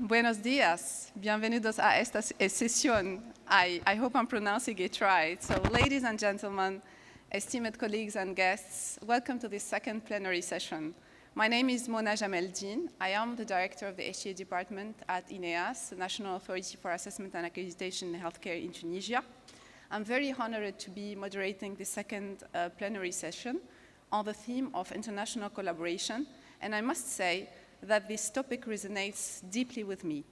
Buenos días. Bienvenidos a esta sesión. I hope I'm pronouncing it right. So, ladies and gentlemen, esteemed colleagues and guests, welcome to this second plenary session. My name is Mona Jameldine. I am the director of the HTAi department at INEAS, the National Authority for Assessment and Accreditation in Healthcare in Tunisia. I'm very honored to be moderating the second plenary session on the theme of international collaboration, and I must say that this topic resonates deeply with me.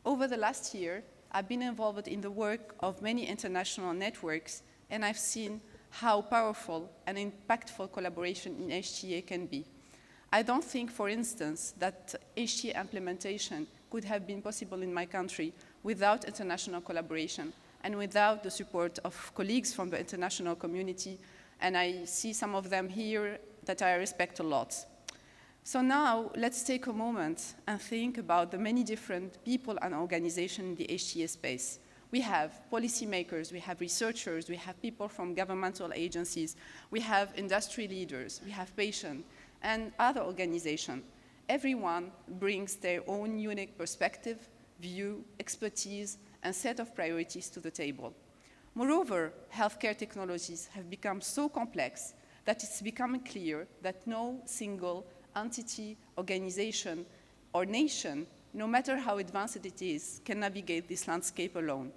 Over the last year, I've been involved in the work of many international networks, and I've seen how powerful and impactful collaboration in HTAi can be. I don't think, for instance, that HTAi implementation could have been possible in my country without international collaboration and without the support of colleagues from the international community, and I see some of them here that I respect a lot. So now, let's take a moment and think about the many different people and organizations in the HTAi space. We have policymakers, we have researchers, we have people from governmental agencies, we have industry leaders, we have patients, and other organizations. Everyone brings their own unique perspective, view, expertise, and set of priorities to the table. Moreover, healthcare technologies have become so complex that it's becoming clear that no single entity, organization, or nation, no matter how advanced it is, can navigate this landscape alone.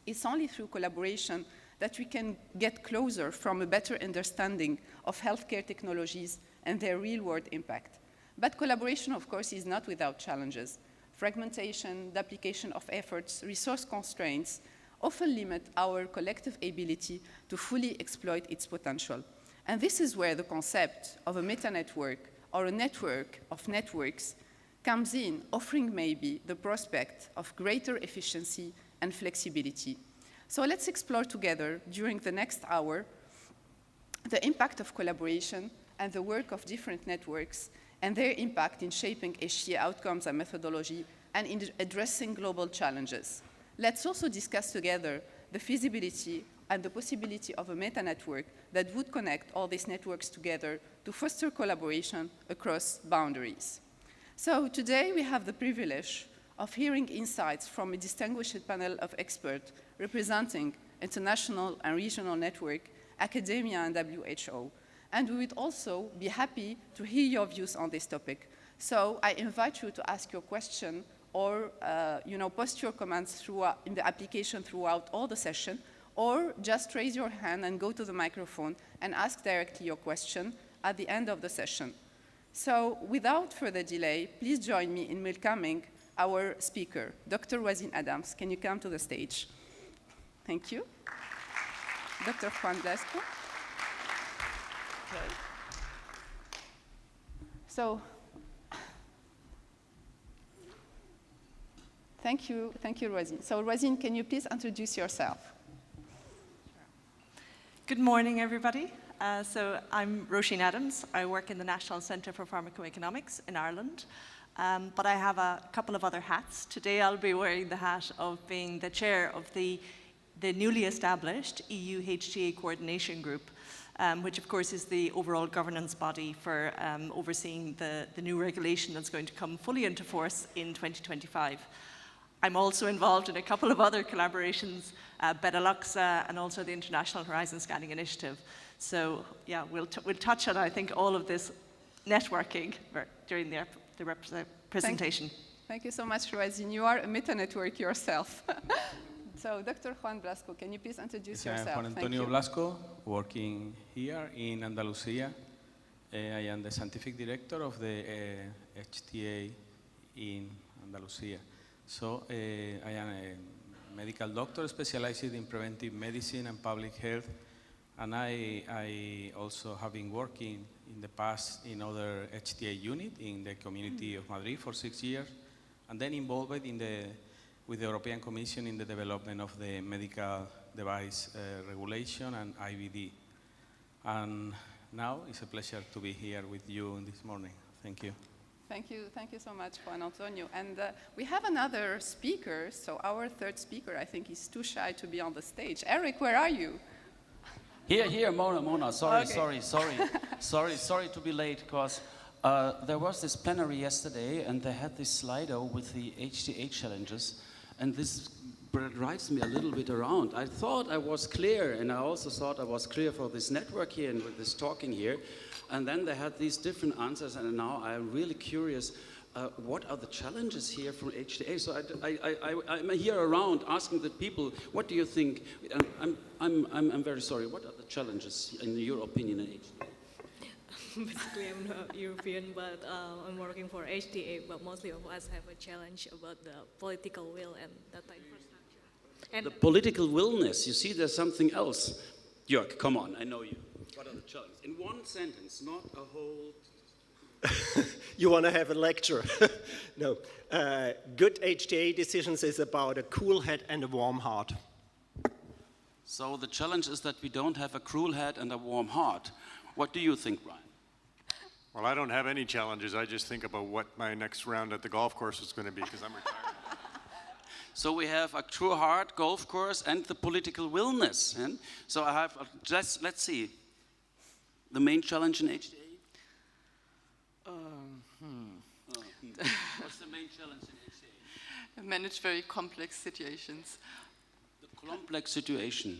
It's only through collaboration that we can get closer from a better understanding of healthcare technologies and their real-world impact. But collaboration, of course, is not without challenges. Fragmentation, duplication of efforts, resource constraints often limit our collective ability to fully exploit its potential. And this is where the concept of a meta-network or a network of networks comes in, offering maybe the prospect of greater efficiency and flexibility. So let's explore together during the next hour the impact of collaboration and the work of different networks and their impact in shaping HTAi outcomes and methodology and in addressing global challenges. Let's also discuss together the feasibility and the possibility of a meta-network that would connect all these networks together to foster collaboration across boundaries. So today we have the privilege of hearing insights from a distinguished panel of experts representing international and regional network, academia, and WHO. And we would also be happy to hear your views on this topic. So I invite you to ask your question or post your comments in the application throughout all the session, or just raise your hand and go to the microphone and ask directly your question at the end of the session. So without further delay, please join me in welcoming our speaker, Dr. Wazin Adams. Can you come to the stage? Thank you. Dr. Juan Blasco. Okay. So, thank you, Wazin. So, Wazin, can you please introduce yourself? Good morning, everybody. So I'm Roisin Adams. I work in the National Centre for Pharmacoeconomics in Ireland, but I have a couple of other hats. Today I'll be wearing the hat of being the chair of the newly established EU HTAi Coordination Group, which of course is the overall governance body for overseeing the new regulation that's going to come fully into force in 2025. I'm also involved in a couple of other collaborations, Benelux and also the International Horizon Scanning Initiative. So yeah, we'll touch on, I think, all of this networking during the presentation. Thank you so much, Wazin. You are a meta-network yourself. So Dr. Juan Blasco, can you please introduce yourself? I'm Juan Antonio Blasco, working here in Andalusia. I am the scientific director of the HTAi in Andalusia. So I am a medical doctor specialized in preventive medicine and public health, and I also have been working in the past in other HTAi unit in the community of Madrid for 6 years, and then involved with the European Commission in the development of the medical device regulation and IVD. And now it's a pleasure to be here with you this morning. Thank you. Thank you so much, Juan Antonio. And we have another speaker, so our third speaker, I think, is too shy to be on the stage. Eric, where are you? Here, Mona, sorry, Okay. sorry to be late, because There was this plenary yesterday, and they had this Slido with the HTAi challenges, and this drives me a little bit around. I thought I was clear, and I also thought I was clear for this network here and with this talking here, and then they had these different answers, and now I'm really curious, what are the challenges here from HTAi? So I'm here around asking the people, what do you think? I'm very sorry, what are the challenges in your opinion in HTAi? Basically, I'm not European, but I'm working for HTAi, but mostly of us have a challenge about the political will and data infrastructure. And the political willness, you see there's something else. Jörg, come on, I know you. What are the challenges? In one sentence, not a whole... You want to have a lecture? No. Good HTAi decisions is about a cool head and a warm heart. So the challenge is that we don't have a cruel head and a warm heart. What do you think, Brian? Well, I don't have any challenges. I just think about what my next round at the golf course is going to be because I'm retired. So we have a true heart, golf course, and the political willness. And so I have, let's see, the main challenge in HTAi? What's the main challenge in HTAi? Manage very complex situations. The complex situation.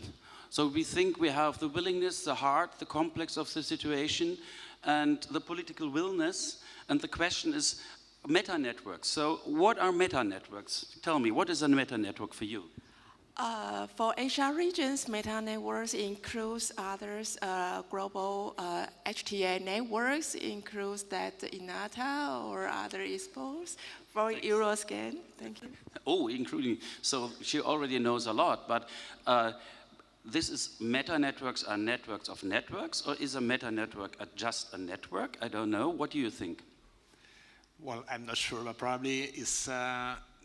So we think we have the willingness, the heart, the complex of the situation, and the political willness. And the question is meta-networks. So what are meta-networks? Tell me, what is a meta-network for you? For Asia regions, meta-networks includes others, global HTAi networks, includes that INATA or other exports. For Euroscan, thank you. Oh, including, so she already knows a lot, but this is meta-networks are networks of networks, or is a meta-network just a network? I don't know. What do you think? Well, I'm not sure, but probably it's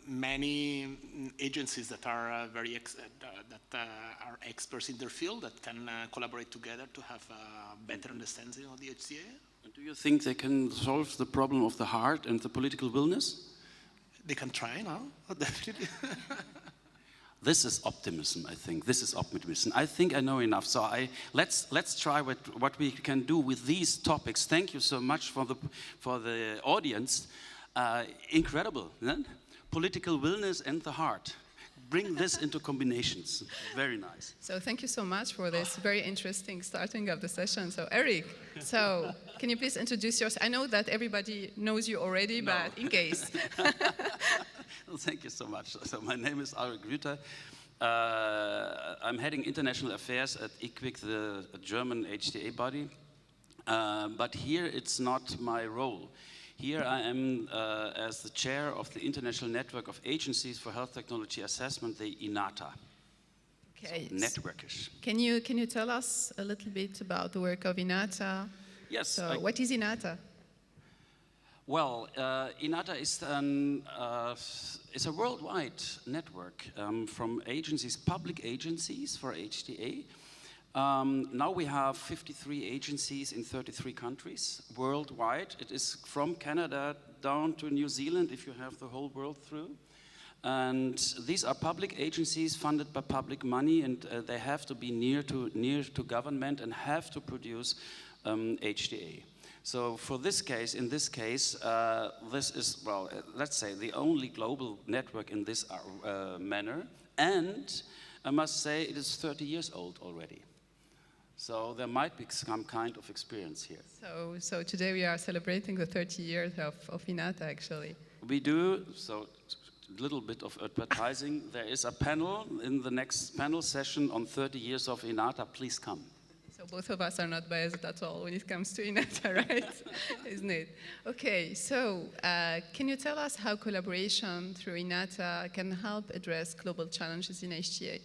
many agencies that are are experts in their field that can collaborate together to have a better understanding of the HTAi. Do you think they can solve the problem of the heart and the political willness? They can try now, definitely. This is optimism, I think. This is optimism. I think I know enough. So let's try what we can do with these topics. Thank you so much for the audience. Incredible, huh? Political willness and the heart. Bring this into combinations. Very nice. So thank you so much for this very interesting starting of the session. So Eric, so can you please introduce yourself? I know that everybody knows you already, no. But in case. Well, thank you so much. So my name is Eric Rüther. I'm heading international affairs at ICWIC, the German HTAi body. But here it's not my role. Here I am as the chair of the International Network of Agencies for Health Technology Assessment, the INATA. Okay. So networkish. Can you tell us a little bit about the work of INATA? Yes. So what is INATA? Well, INATA is a worldwide network from agencies, public agencies for HTAi. Now we have 53 agencies in 33 countries worldwide. It is from Canada down to New Zealand if you have the whole world through. And these are public agencies funded by public money, and they have to be near to government and have to produce HTAi. So for this case, in this case, this is, well, let's say the only global network in this manner. And I must say it is 30 years old already. So there might be some kind of experience here. So today we are celebrating the 30 years of INATA, actually. We do, so a little bit of advertising. There is a panel in the next panel session on 30 years of INATA. Please come. So both of us are not biased at all when it comes to INATA, right? Isn't it? Okay, so can you tell us how collaboration through INATA can help address global challenges in HTAi?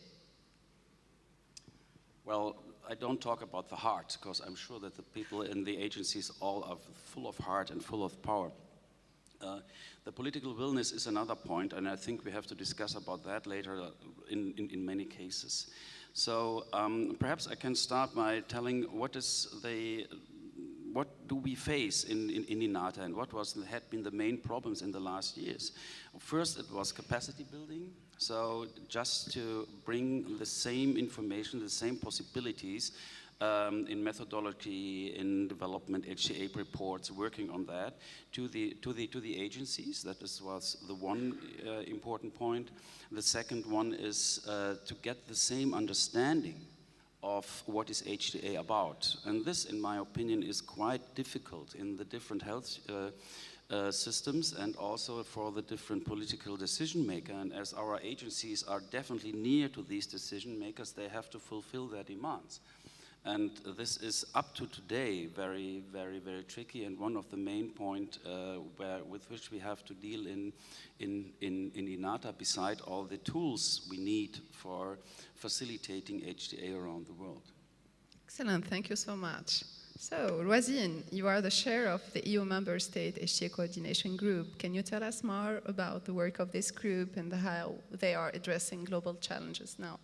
Well, I don't talk about the heart, because I'm sure that the people in the agencies all are full of heart and full of power. The political willness is another point, and I think we have to discuss about that later in many cases. So perhaps I can start by telling what do we face in INATA, and what had been the main problems in the last years. First, it was capacity building. So just to bring the same information, the same possibilities in methodology, in development, HTAi reports, working on that to the agencies. That was the one important point. The second one is to get the same understanding of what is HTAi about. And this, in my opinion, is quite difficult in the different health systems and also for the different political decision makers. And as our agencies are definitely near to these decision makers, they have to fulfill their demands. And this is up to today very, very, very tricky, and one of the main points with which we have to deal in INATA, beside all the tools we need for facilitating HTAi around the world. Excellent, thank you so much. So, Roisin, you are the chair of the EU member state HTAi coordination group. Can you tell us more about the work of this group and how they are addressing global challenges now?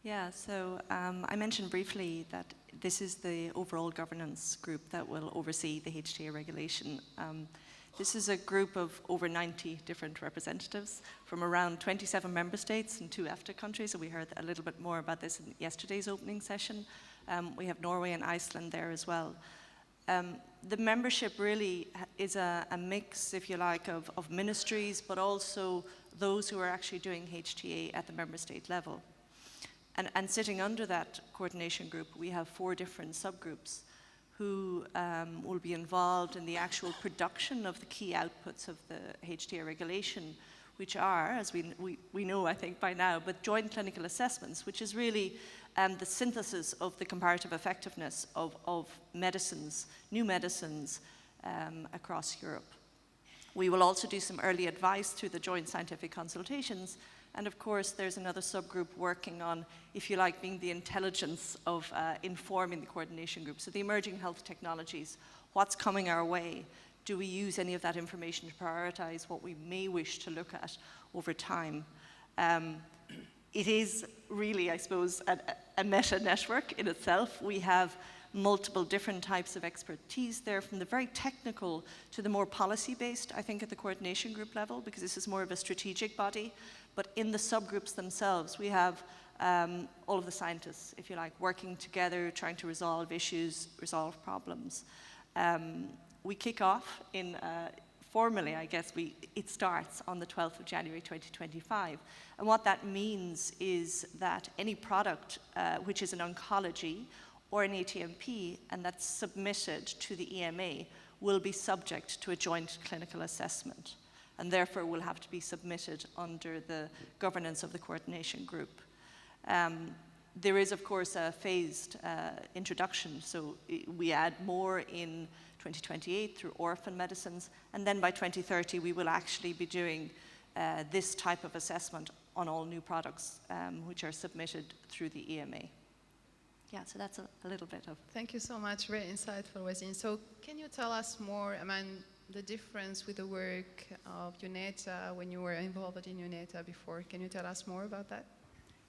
Yeah, so I mentioned briefly that this is the overall governance group that will oversee the HTAi regulation. This is a group of over 90 different representatives from around 27 member states and 2 EFTA countries, and we heard a little bit more about this in yesterday's opening session. We have Norway and Iceland there as well. The membership really is a mix, if you like, of ministries, but also those who are actually doing HTAi at the member state level. And sitting under that coordination group, we have 4 different subgroups who will be involved in the actual production of the key outputs of the HTAi regulation, which are, as we know, I think, by now, but joint clinical assessments, which is really the synthesis of the comparative effectiveness of medicines, new medicines across Europe. We will also do some early advice through the joint scientific consultations. And of course, there's another subgroup working on, if you like, being the intelligence of informing the coordination group. So the emerging health technologies, what's coming our way? Do we use any of that information to prioritize what we may wish to look at over time? It is really, I suppose, a meta network in itself. We have multiple different types of expertise there, from the very technical to the more policy-based, I think, at the coordination group level, because this is more of a strategic body. But in the subgroups themselves, we have all of the scientists, if you like, working together, trying to resolve issues, resolve problems. We kick off in, formally, I guess, it starts on the 12th of January 2025. And what that means is that any product which is in oncology or an ATMP and that's submitted to the EMA will be subject to a joint clinical assessment, and therefore will have to be submitted under the governance of the coordination group. There is, of course, a phased introduction, so we add more in 2028 through orphan medicines, and then by 2030 we will actually be doing this type of assessment on all new products which are submitted through the EMA. Yeah, so that's a little bit of... Thank you so much, very insightful, Roisin. So can you tell us more, the difference with the work of UNETA when you were involved in UNETA before? Can you tell us more about that?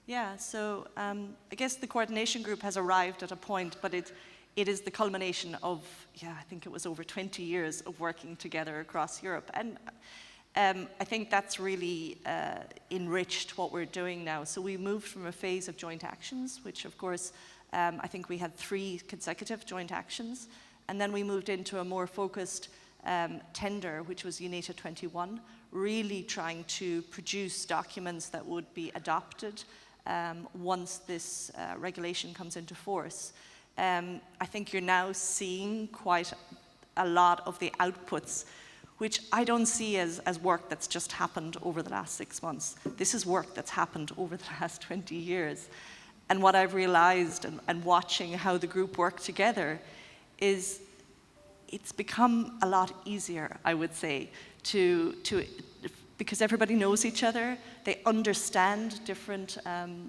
Yeah, so I guess the coordination group has arrived at a point, but it is the culmination of, I think it was over 20 years of working together across Europe. And I think that's really enriched what we're doing now. So we moved from a phase of joint actions, which of course, I think we had 3 consecutive joint actions. And then we moved into a more focused tender, which was UNETA 21, really trying to produce documents that would be adopted once this regulation comes into force. I think you're now seeing quite a lot of the outputs, which I don't see as work that's just happened over the last 6 months. This is work that's happened over the last 20 years. And what I've realized and watching how the group work together is it's become a lot easier, I would say, because everybody knows each other, they understand different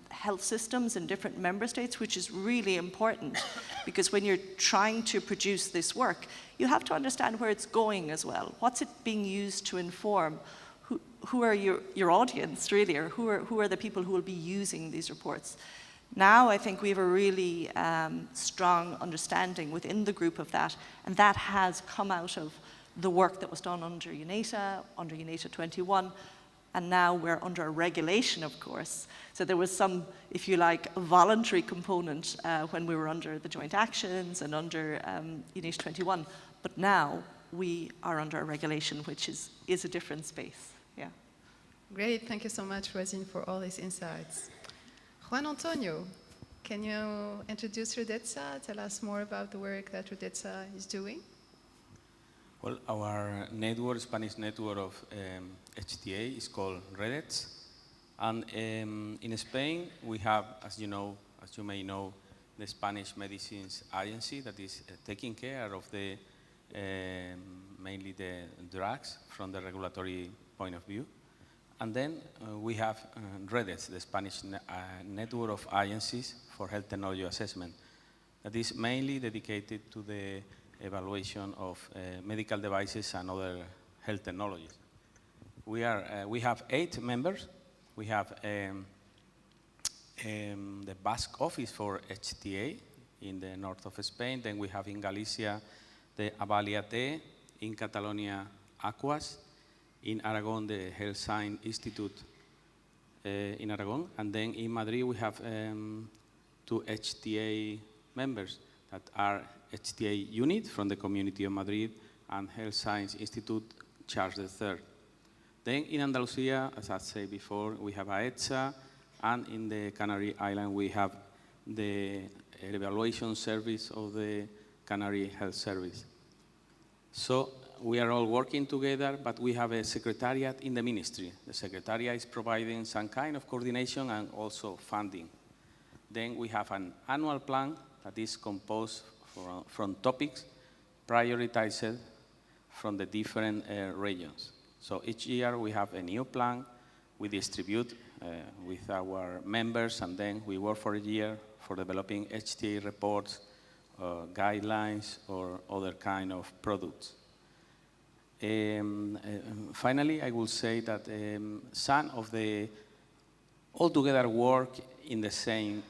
health systems in different member states, which is really important, because when you're trying to produce this work, you have to understand where it's going as well. What's it being used to inform? Who are your audience, really, or who are the people who will be using these reports? Now I think we have a really strong understanding within the group of that, and that has come out of the work that was done under UNETA 21, and now we're under a regulation, of course. So there was some, if you like, voluntary component when we were under the joint actions and under UNIS 21. But now we are under a regulation, which is a different space. Yeah. Great, thank you so much, Rosine, for all these insights. Juan Antonio, can you introduce Redetza? Tell us more about the work that Redetza is doing. Well, our network, Spanish network of HTAi is called Redets. And in Spain, we have, as you may know, the Spanish Medicines Agency that is taking care of the mainly the drugs from the regulatory point of view. And then we have Redets, the Spanish network of agencies for health technology assessment, that is mainly dedicated to the evaluation of medical devices and other health technologies. We have 8 members. We have the Basque office for HTAi in the north of Spain. Then we have in Galicia the Avaliate, in Catalonia Aquas, in Aragon the Health Science Institute in Aragon, and then in Madrid we have 2 HTAi members that are HTAi unit from the Community of Madrid and Health Science Institute Charles III. Then in Andalusia, as I said before, we have AETSA, and in the Canary Island we have the evaluation service of the Canary Health Service. So we are all working together, but we have a secretariat in the ministry. The secretariat is providing some kind of coordination and also funding. Then we have an annual plan that is composed from topics prioritized from the different regions. So each year we have a new plan, we distribute with our members, and then we work for a year for developing HTAi reports, guidelines, or other kind of products. Finally, I will say that some of the altogether work in the same,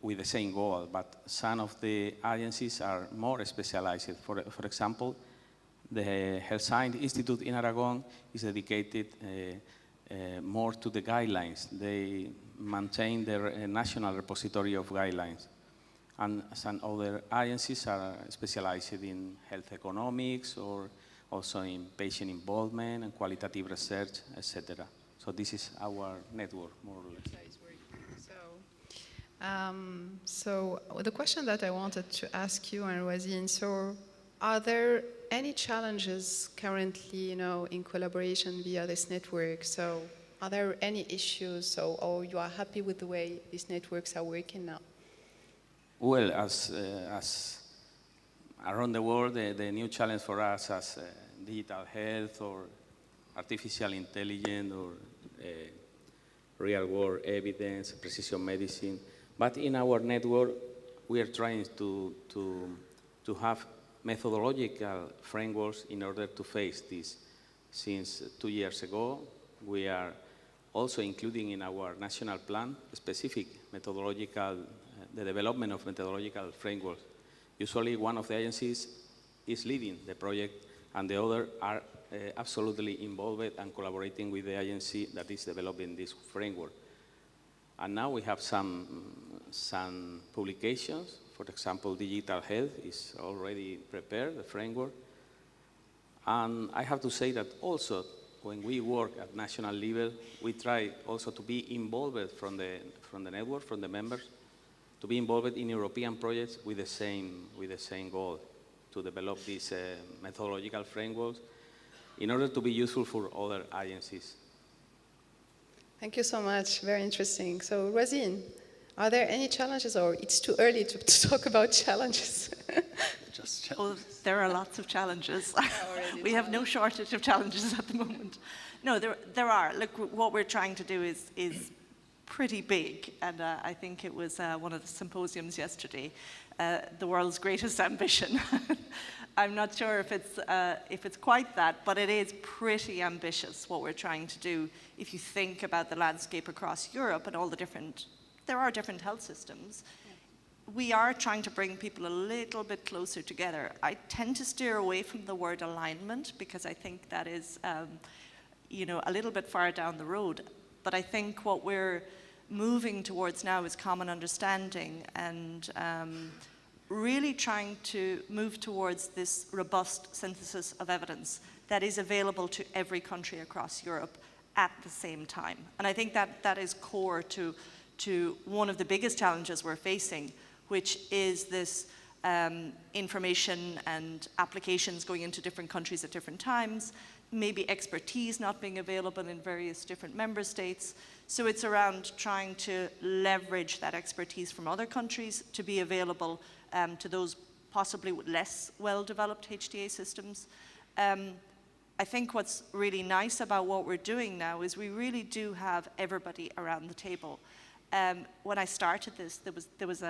with the same goal, but some of the agencies are more specialized. For example, the Health Science Institute in Aragon is dedicated more to the guidelines. They maintain their national repository of guidelines. And some other agencies are specialized in health economics or also in patient involvement and qualitative research, etc. So this is our network, more or less. So the question that I wanted to ask you and Rosine, so are there any challenges currently, in collaboration via this network? So are there any issues, or you are happy with the way these networks are working now? Well, as around the world, the new challenge for us as digital health or artificial intelligence or real-world evidence, precision medicine. But in our network, we are trying to have methodological frameworks in order to face this. Since 2 years ago, we are also including in our national plan specific methodological, the development of methodological frameworks. Usually one of the agencies is leading the project and the other are absolutely involved and collaborating with the agency that is developing this framework. And now we have some publications. For example, digital health is already prepared, the framework. And I have to say that also when we work at national level, we try also to be involved from the network, from the members, to be involved in European projects with the same goal, to develop these methodological frameworks in order to be useful for other agencies. Thank you so much, very interesting. So Rosine, are there any challenges, or it's too early to talk about challenges? Well, there are lots of challenges. We have no shortage of challenges at the moment. No, there are. Look, what we're trying to do is pretty big, and I think it was one of the symposiums yesterday, the world's greatest ambition. I'm not sure if it's quite that, but it is pretty ambitious what we're trying to do. If you think about the landscape across Europe and all the there are different health systems. We are trying to bring people a little bit closer together. I tend to steer away from the word alignment because I think that is, a little bit far down the road. But I think what we're moving towards now is common understanding and really trying to move towards this robust synthesis of evidence that is available to every country across Europe at the same time. And I think that is core to one of the biggest challenges we're facing, which is this information and applications going into different countries at different times, maybe expertise not being available in various different member states. So it's around trying to leverage that expertise from other countries to be available to those possibly with less well-developed HTAi systems. I think what's really nice about what we're doing now is we really do have everybody around the table. When I started this, there was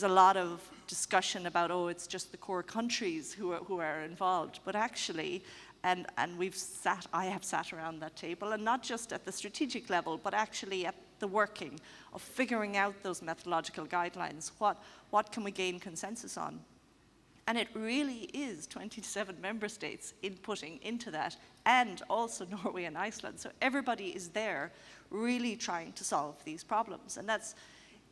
a lot of discussion about, oh, it's just the core countries who are involved. But actually, and I have sat around that table, and not just at the strategic level, but actually at the working of figuring out those methodological guidelines. What can we gain consensus on? And it really is 27 member states inputting into that, and also Norway and Iceland. So everybody is there really trying to solve these problems. And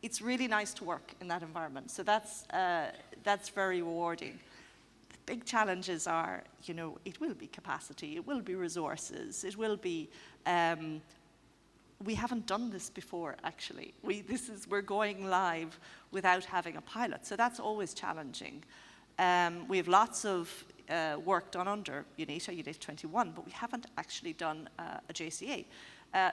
it's really nice to work in that environment. So that's very rewarding. The big challenges are, it will be capacity, it will be resources, it will be, we haven't done this before, actually. We're going live without having a pilot. So that's always challenging. We have lots of work done under UNITA, UNITA 21, but we haven't actually done a JCA.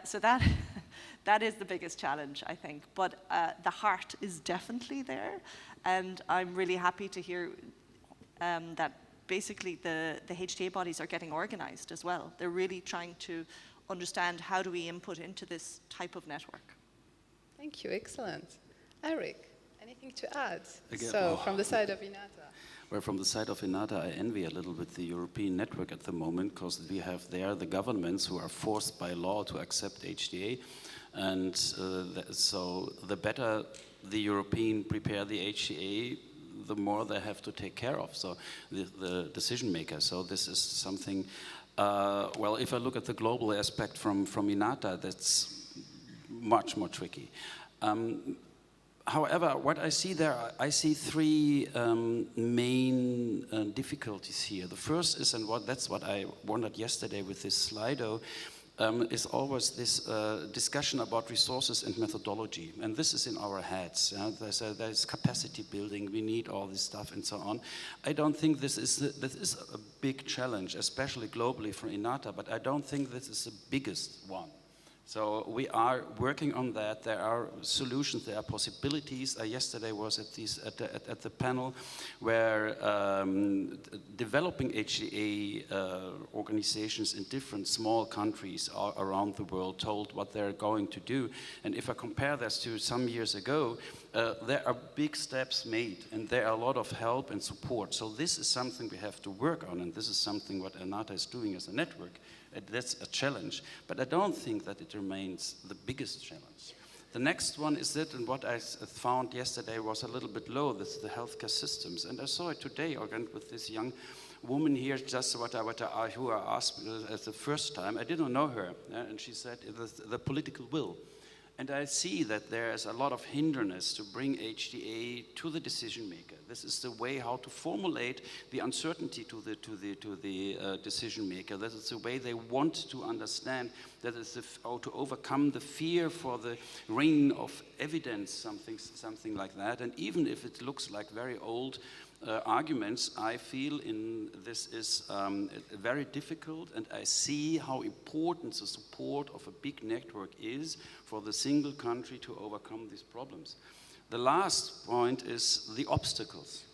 So that is the biggest challenge, I think. But the heart is definitely there. And I'm really happy to hear that basically the HTAi bodies are getting organized as well. They're really trying to understand how do we input into this type of network. Thank you, excellent. Eric, anything to add? Again, From the side of INATA. Well, from the side of INATA, I envy a little bit the European network at the moment, because we have there the governments who are forced by law to accept HTAi. And so the better the European prepare the HTAi, the more they have to take care of, so the decision maker. So this is something, well, if I look at the global aspect from INATA, that's much more tricky. However, what I see there, I see three main difficulties here. The first is, and that's what I wondered yesterday with this Slido, is always this discussion about resources and methodology. And this is in our heads. There's capacity building, we need all this stuff and so on. I don't think this is a big challenge, especially globally for INATA, but I don't think this is the biggest one. So we are working on that. There are solutions, there are possibilities. Yesterday was at the panel where developing HTAi organizations in different small countries around the world told what they're going to do. And if I compare this to some years ago, there are big steps made, and there are a lot of help and support. So this is something we have to work on, and this is something what INATA is doing as a network. That's a challenge, but I don't think that it remains the biggest challenge. The next one is that, and what I found yesterday was a little bit low, this is the healthcare systems. And I saw it today, again, with this young woman here, just who I asked as the first time. I didn't know her, and she said, the political will. And I see that there is a lot of hindrance to bring HTAi to the decision maker. This is the way how to formulate the uncertainty to the decision maker. That is the way they want to understand. That is how to overcome the fear for the ring of evidence, something like that. And even if it looks like very old arguments, I feel this is very difficult, and I see how important the support of a big network is for the single country to overcome these problems. The last point is the obstacles.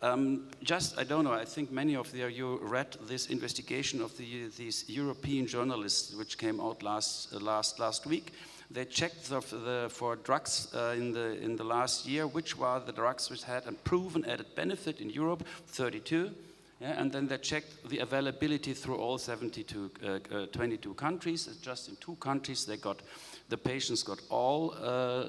I don't know, I think many of you read this investigation of these European journalists which came out last week. They checked for drugs in the last year, which were the drugs which had a proven added benefit in Europe, 32. Yeah, and then they checked the availability through all 22 countries. Just in 2 countries, the patients got all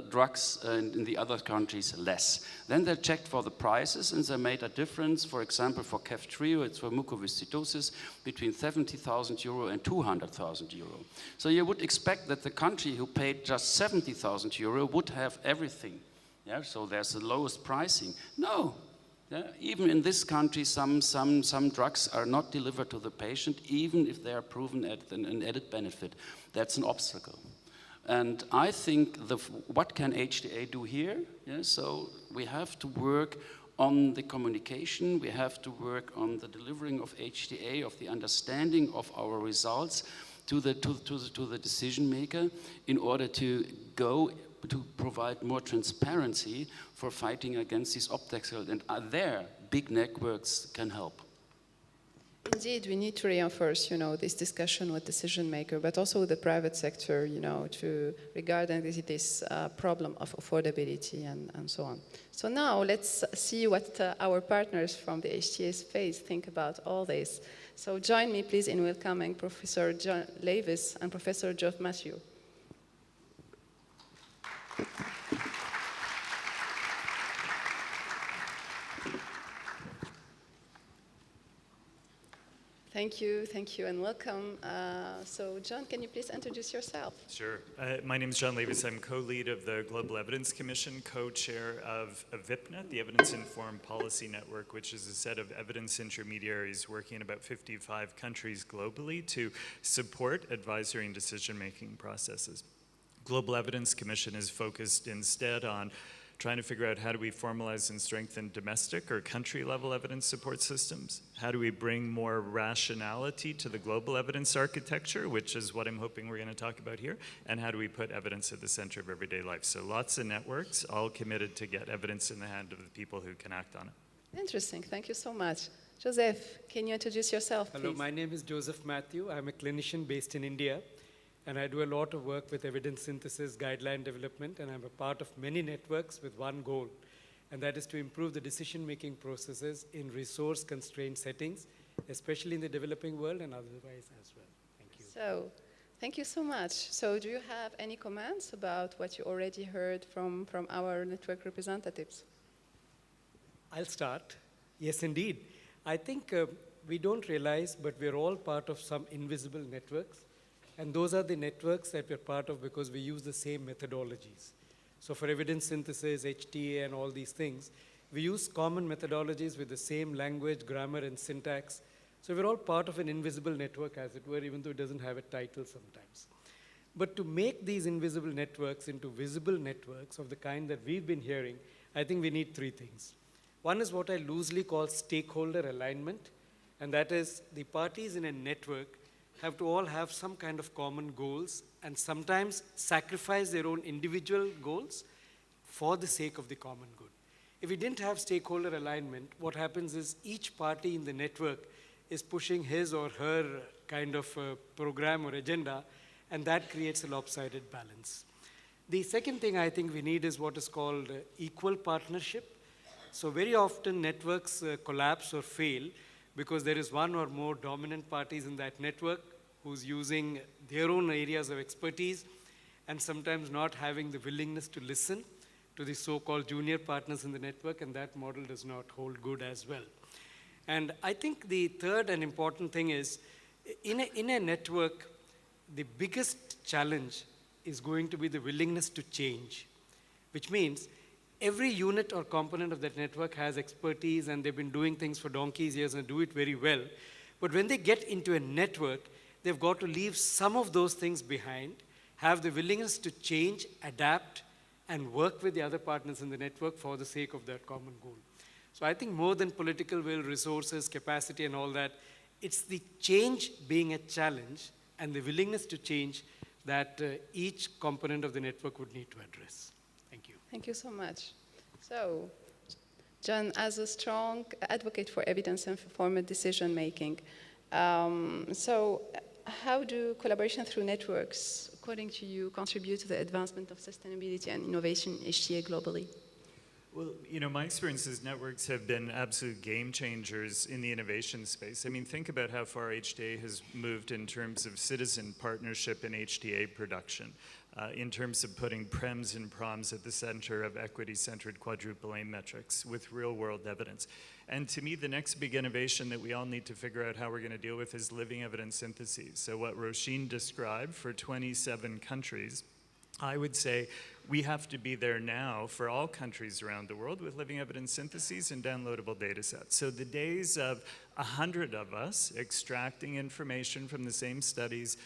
drugs, and in the other countries, less. Then they checked for the prices, and they made a difference. For example, for Kaftrio, it's for mucoviscidosis, between 70,000 euro and 200,000 euro. So you would expect that the country who paid just 70,000 euro would have everything. Yeah, so there's the lowest pricing. No. Yeah, even in this country, some drugs are not delivered to the patient, even if they are proven at an added benefit. That's an obstacle. And I think what can HTAi do here? Yeah, so we have to work on the communication, we have to work on the delivering of HTAi, of the understanding of our results to the decision maker in order to provide more transparency for fighting against these obstacles, and there big networks can help. Indeed, we need to reinforce, this discussion with decision maker, but also with the private sector, regarding this problem of affordability and so on. So now let's see what our partners from the HTAi space think about all this. So join me, please, in welcoming Professor John Levis and Professor Geoff Matthew. Thank you, and welcome. So, John, can you please introduce yourself? Sure. My name is John Levis. I'm co-lead of the Global Evidence Commission, co-chair of VIPNA, the Evidence Informed Policy Network, which is a set of evidence intermediaries working in about 55 countries globally to support advisory and decision-making processes. Global Evidence Commission is focused instead on trying to figure out how do we formalize and strengthen domestic or country-level evidence support systems? How do we bring more rationality to the global evidence architecture, which is what I'm hoping we're going to talk about here? And how do we put evidence at the center of everyday life? So lots of networks, all committed to get evidence in the hand of the people who can act on it. Interesting. Thank you so much. Joseph, can you introduce yourself, please? Hello, my name is Joseph Matthew. I'm a clinician based in India. And I do a lot of work with evidence synthesis, guideline development, and I'm a part of many networks with one goal, and that is to improve the decision-making processes in resource-constrained settings, especially in the developing world and otherwise as well. Thank you. So, thank you so much. So, do you have any comments about what you already heard from our network representatives? I'll start. Yes, indeed. I think we don't realize, but we're all part of some invisible networks. And those are the networks that we're part of because we use the same methodologies. So for evidence synthesis, HTAi, and all these things, we use common methodologies with the same language, grammar, and syntax. So we're all part of an invisible network, as it were, even though it doesn't have a title sometimes. But to make these invisible networks into visible networks of the kind that we've been hearing, I think we need 3 things. One is what I loosely call stakeholder alignment, and that is the parties in a network have to all have some kind of common goals and sometimes sacrifice their own individual goals for the sake of the common good. If we didn't have stakeholder alignment, what happens is each party in the network is pushing his or her kind of program or agenda, and that creates a lopsided balance. The second thing I think we need is what is called equal partnership. So very often networks collapse or fail because there is one or more dominant parties in that network who's using their own areas of expertise and sometimes not having the willingness to listen to the so-called junior partners in the network, and that model does not hold good as well. And I think the third and important thing is, in a network, the biggest challenge is going to be the willingness to change, which means every unit or component of that network has expertise and they've been doing things for donkey's years and do it very well. But when they get into a network, they've got to leave some of those things behind, have the willingness to change, adapt, and work with the other partners in the network for the sake of that common goal. So I think more than political will, resources, capacity, and all that, it's the change being a challenge and the willingness to change that each component of the network would need to address. Thank you. Thank you so much. So, John, as a strong advocate for evidence-informed decision-making, so how do collaboration through networks, according to you, contribute to the advancement of sustainability and innovation in HTAi globally? Well, you know, my experience is networks have been absolute game changers in the innovation space. I mean, think about how far HTAi has moved in terms of citizen partnership in HTAi production, in terms of putting prems and proms at the center of equity-centered quadruple aim metrics with real-world evidence. And to me, the next big innovation that we all need to figure out how we're going to deal with is living evidence syntheses. So what Roisin described for 27 countries, I would say we have to be there now for all countries around the world with living evidence syntheses and downloadable data sets. So the days of 100 of us extracting information from the same studies,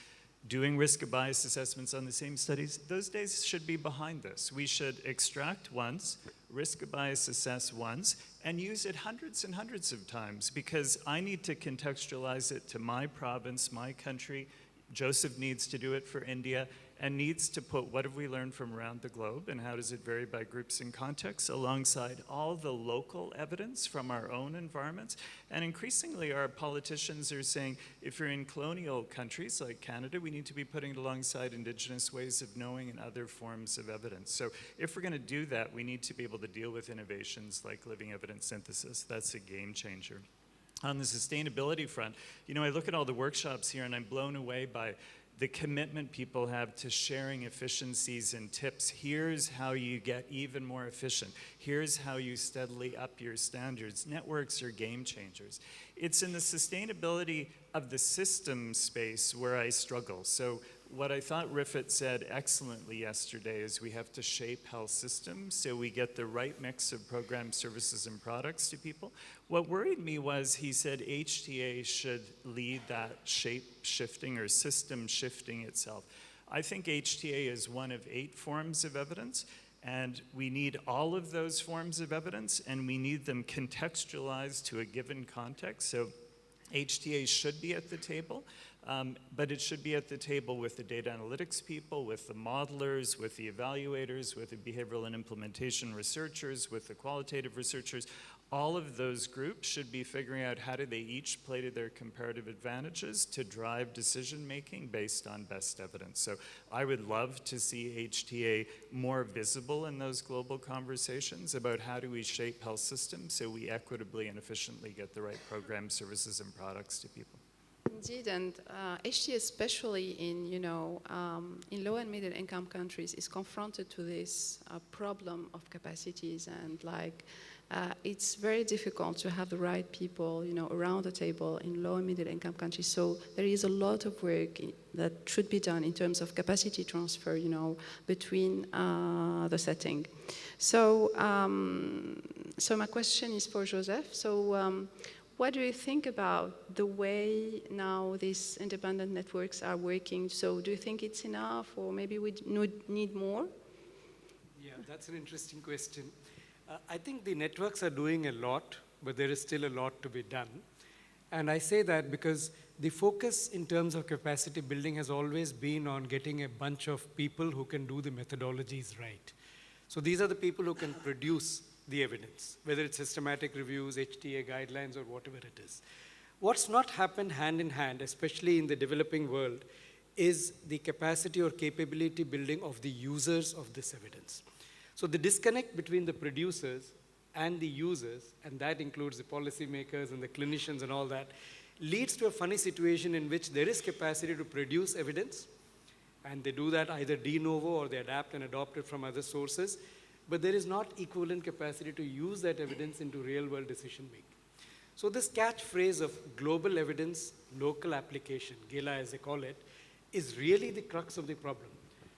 doing risk of bias assessments on the same studies, those days should be behind us. We should extract once, risk of bias assess once, and use it hundreds and hundreds of times, because I need to contextualize it to my province, my country. Joseph needs to do it for India, and needs to put what have we learned from around the globe and how does it vary by groups and contexts alongside all the local evidence from our own environments. And increasingly our politicians are saying if you're in colonial countries like Canada, we need to be putting it alongside indigenous ways of knowing and other forms of evidence. So if we're going to do that, we need to be able to deal with innovations like living evidence synthesis. That's a game changer. On the sustainability front, you know, I look at all the workshops here and I'm blown away by the commitment people have to sharing efficiencies and tips. Here's how you get even more efficient. Here's how you steadily up your standards. Networks are game changers. It's in the sustainability of the system space where I struggle. So what I thought Rifat said excellently yesterday is we have to shape health systems so we get the right mix of programs, services, and products to people. What worried me was he said HTAi should lead that shape shifting or system shifting itself. I think HTAi is one of 8 forms of evidence, and we need all of those forms of evidence, and we need them contextualized to a given context. So HTAi should be at the table. But it should be at the table with the data analytics people, with the modelers, with the evaluators, with the behavioral and implementation researchers, with the qualitative researchers. All of those groups should be figuring out how do they each play to their comparative advantages to drive decision making based on best evidence. So I would love to see HTAi more visible in those global conversations about how do we shape health systems so we equitably and efficiently get the right programs, services, and products to people. Indeed, and HTAi, especially in, you know, in low and middle income countries, is confronted to this problem of capacities, and like it's very difficult to have the right people, you know, around the table in low and middle income countries. So there is a lot of work that should be done in terms of capacity transfer, you know, between the setting. So, so my question is for Joseph. So. What do you think about the way now these independent networks are working? So do you think it's enough, or maybe we need more? Yeah, that's an interesting question. I think the networks are doing a lot, but there is still a lot to be done. And I say that because the focus in terms of capacity building has always been on getting a bunch of people who can do the methodologies right. So these are the people who can produce the evidence, whether it's systematic reviews, HTAi guidelines, or whatever it is. What's not happened hand in hand, especially in the developing world, is the capacity or capability building of the users of this evidence. So the disconnect between the producers and the users, and that includes the policymakers and the clinicians and all that, leads to a funny situation in which there is capacity to produce evidence, and they do that either de novo or they adapt and adopt it from other sources, but there is not equivalent capacity to use that evidence into real-world decision-making. So this catchphrase of global evidence, local application, GELA as they call it, is really the crux of the problem.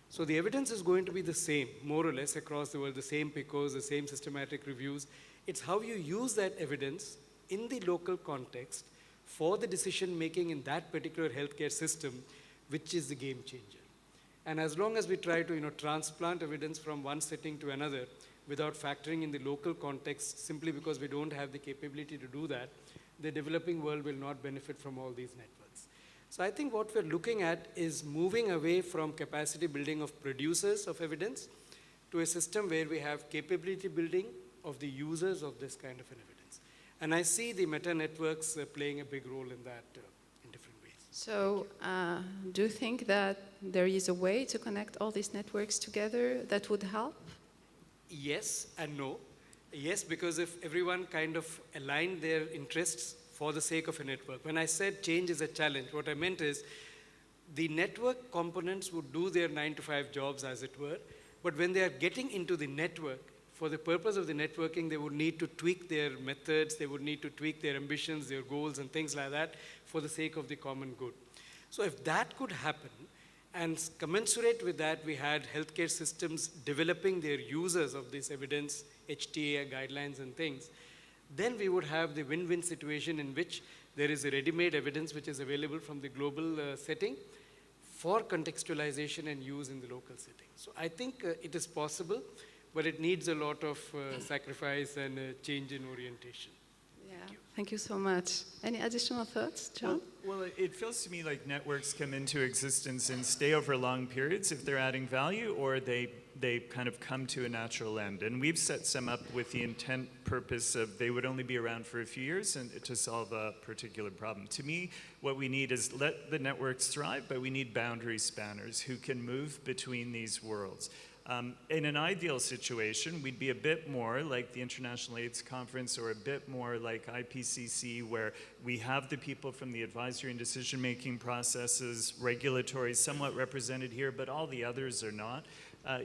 So the evidence is going to be the same, more or less, across the world, the same PICOs, the same systematic reviews. It's how you use that evidence in the local context for the decision-making in that particular healthcare system, which is the game changer. And as long as we try to, you know, transplant evidence from one setting to another without factoring in the local context, simply because we don't have the capability to do that, the developing world will not benefit from all these networks. So I think what we're looking at is moving away from capacity building of producers of evidence to a system where we have capability building of the users of this kind of an evidence. And I see the meta networks playing a big role in that. So do you think that there is a way to connect all these networks together that would help? Yes and no. Yes, because if everyone kind of aligned their interests for the sake of a network. When I said change is a challenge, what I meant is the network components would do their 9-to-5 jobs, as it were, but when they are getting into the network, for the purpose of the networking, they would need to tweak their methods, they would need to tweak their ambitions, their goals, and things like that for the sake of the common good. So if that could happen, and commensurate with that, we had healthcare systems developing their users of this evidence, HTAi guidelines and things, then we would have the win-win situation in which there is a ready-made evidence which is available from the global setting for contextualization and use in the local setting. So I think it is possible, but it needs a lot of sacrifice and change in orientation. Yeah, thank you so much. Any additional thoughts, John? Well, it feels to me like networks come into existence and stay over long periods if they're adding value, or they kind of come to a natural end. And we've set some up with the intent purpose of they would only be around for a few years and to solve a particular problem. To me, what we need is let the networks thrive, but we need boundary spanners who can move between these worlds. In an ideal situation, we'd be a bit more like the International AIDS Conference or a bit more like IPCC, where we have the people from the advisory and decision-making processes, regulatory, somewhat represented here, but all the others are not.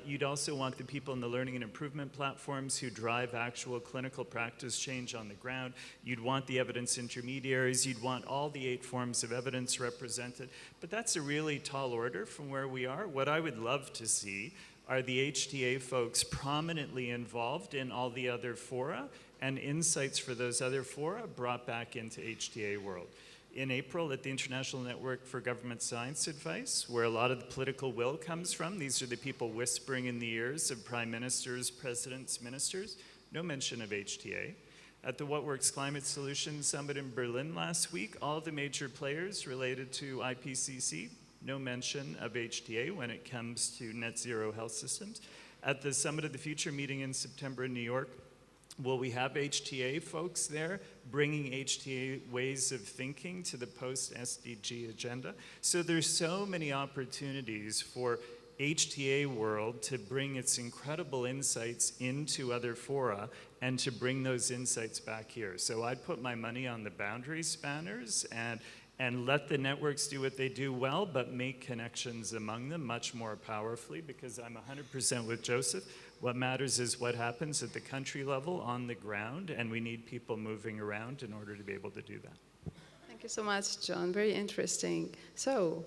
You'd also want the people in the learning and improvement platforms who drive actual clinical practice change on the ground. You'd want the evidence intermediaries. You'd want all the 8 forms of evidence represented. But that's a really tall order from where we are. What I would love to see are the HTAi folks prominently involved in all the other fora, and insights for those other fora brought back into HTAi world. In April at the International Network for Government Science Advice, where a lot of the political will comes from, these are the people whispering in the ears of prime ministers, presidents, ministers, no mention of HTAi. At the What Works Climate Solutions Summit in Berlin last week, all the major players related to IPCC, no mention of HTAi when it comes to net zero health systems. At the Summit of the Future meeting in September in New York, will we have HTAi folks there bringing HTAi ways of thinking to the post-SDG agenda? So there's so many opportunities for HTAi world to bring its incredible insights into other fora and to bring those insights back here. So I'd put my money on the boundary spanners and let the networks do what they do well, but make connections among them much more powerfully, because I'm 100% with Joseph. What matters is what happens at the country level on the ground, and we need people moving around in order to be able to do that. Thank you so much, John. Very interesting. So,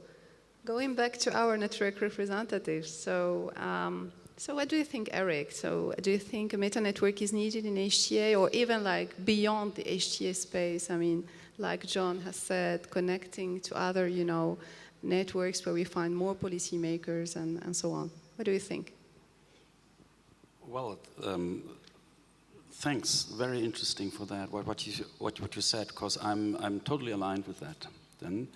going back to our network representatives, so what do you think, Eric? So do you think a meta-network is needed in HTAi, or even like beyond the HTAi space? I mean, like John has said, connecting to other, networks where we find more policymakers and so on. What do you think? Well, thanks. Very interesting for that. What you said, because I'm totally aligned with that. Then,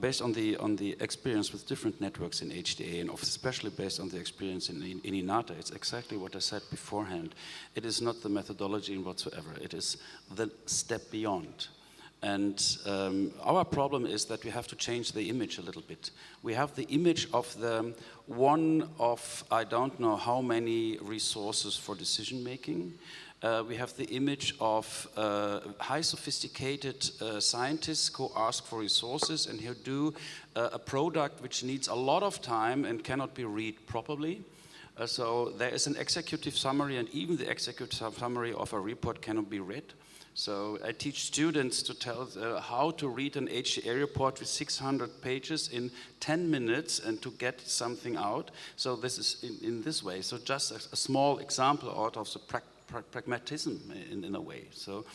based on the experience with different networks in HTAi, and especially based on the experience in INATA, it's exactly what I said beforehand. It is not the methodology whatsoever. It is the step beyond. And our problem is that we have to change the image a little bit. We have the image of the one of I don't know how many resources for decision making. We have the image of high sophisticated scientists who ask for resources and who do a product which needs a lot of time and cannot be read properly. So there is an executive summary, and even the executive summary of a report cannot be read. So I teach students to tell how to read an HTAi report with 600 pages in 10 minutes and to get something out. So this is in this way. So just a small example out of the pragmatism in a way. So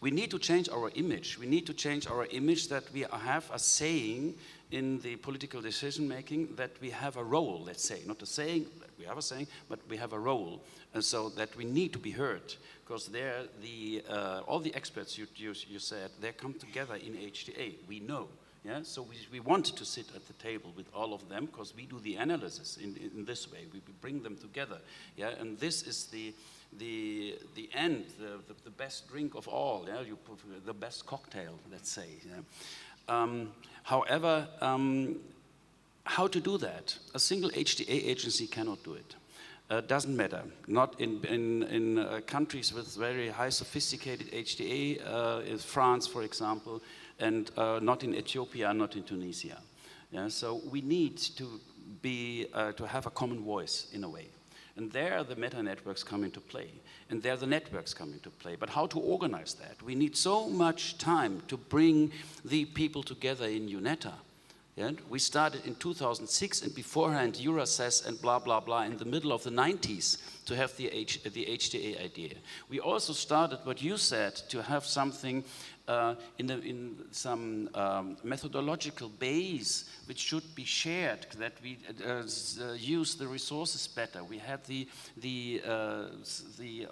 we need to change our image. We need to change our image that we have a saying in the political decision making, that we have a role, let's say. Not a saying, we have a saying, but we have a role. And so that we need to be heard. Because there, all the experts you said, they come together in HTAi. We know, yeah. So we want to sit at the table with all of them, because we do the analysis in this way. We bring them together, yeah. And this is the end, the best drink of all, yeah. You put the best cocktail, let's say. Yeah? However, how to do that? A single HTAi agency cannot do it. Doesn't matter. Not in countries with very high sophisticated HTAi, is France, for example, and not in Ethiopia, not in Tunisia. Yeah, so we need to have a common voice in a way. And there the meta-networks come into play. And there the networks come into play. But how to organize that? We need so much time to bring the people together in UNETA. Yeah? We started in 2006, and beforehand Eurosas and blah, blah, blah in the middle of the 90s to have the HTAi idea. We also started, what you said, to have something in some methodological base which should be shared, that we use the resources better. We had the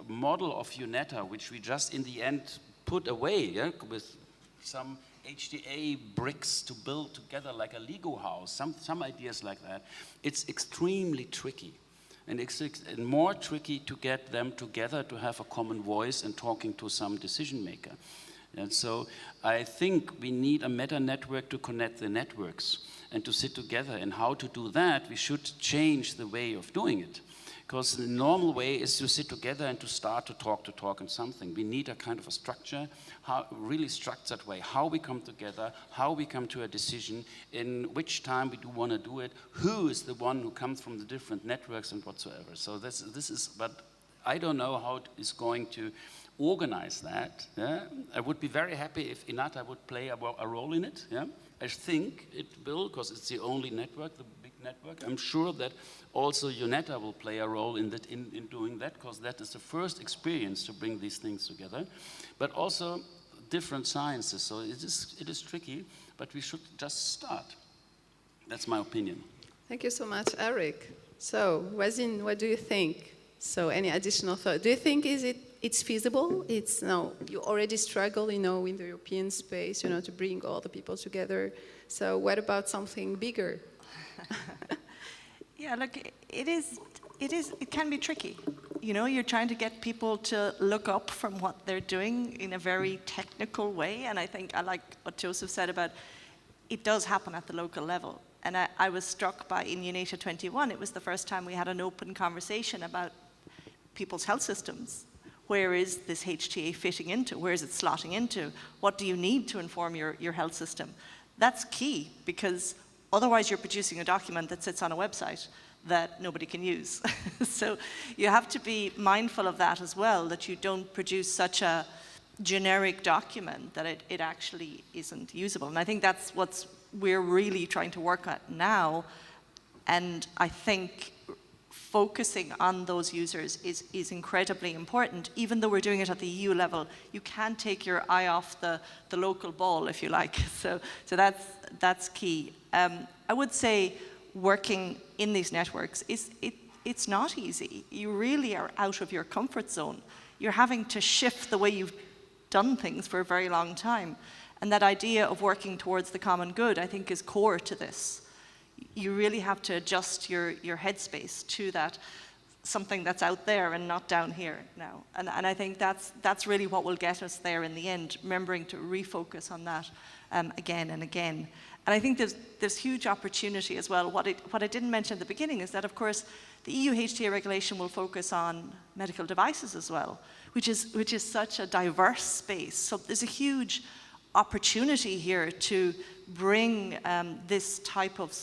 model of UNETA, which we just in the end put away, yeah, with some HTAi bricks to build together like a Lego house, some ideas like that. It's extremely tricky. And it's more tricky to get them together to have a common voice and talking to some decision maker. And so I think we need a meta-network to connect the networks and to sit together. And how to do that, we should change the way of doing it. Because the normal way is to sit together and to start to talk on something. We need a kind of a structure, really structured way, how we come together, how we come to a decision, in which time we do want to do it, who is the one who comes from the different networks and whatsoever. So this is, but I don't know how it is going to organize that. Yeah? I would be very happy if INATA would play a role in it. Yeah? I think it will, because it's the only network, the big network. I'm sure that also UNETA will play a role in doing that, because that is the first experience to bring these things together. But also different sciences, so it is tricky, but we should just start. That's my opinion. Thank you so much, Eric. So, Wazin, what do you think? So, any additional thought? Do you think it's feasible? You already struggle, in the European space, to bring all the people together. So, what about something bigger? Yeah, look, it can be tricky. You're trying to get people to look up from what they're doing in a very technical way. And I think I like what Joseph said about it does happen at the local level. And I was struck by, in UNETA 21, it was the first time we had an open conversation about people's health systems. Where is this HTAi fitting into? Where is it slotting into? What do you need to inform your health system? That's key, because otherwise you're producing a document that sits on a website that nobody can use. So you have to be mindful of that as well, that you don't produce such a generic document that it actually isn't usable. And I think that's what we're really trying to work at now. And I think focusing on those users is incredibly important. Even though we're doing it at the EU level, you can't take your eye off the local ball, if you like. So that's key. I would say working in these networks, it's not easy. You really are out of your comfort zone. You're having to shift the way you've done things for a very long time. And that idea of working towards the common good, I think, is core to this. You really have to adjust your headspace to that, something that's out there and not down here now. And I think that's really what will get us there in the end, remembering to refocus on that again and again. And I think there's huge opportunity as well. What I didn't mention at the beginning is that, of course, the EU HTAi regulation will focus on medical devices as well, which is such a diverse space. So there's a huge opportunity here to bring this type of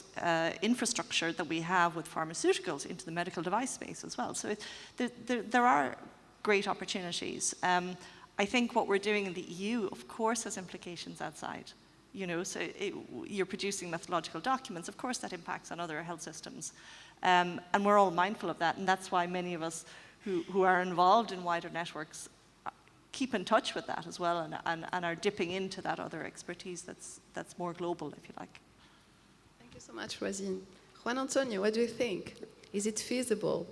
infrastructure that we have with pharmaceuticals into the medical device space as well. So there are great opportunities. I think what we're doing in the EU, of course, has implications outside. So you're producing methodological documents, of course that impacts on other health systems. And we're all mindful of that, and that's why many of us who are involved in wider networks keep in touch with that as well, and are dipping into that other expertise that's more global, if you like. Thank you so much, Wazin. Juan Antonio, what do you think? Is it feasible?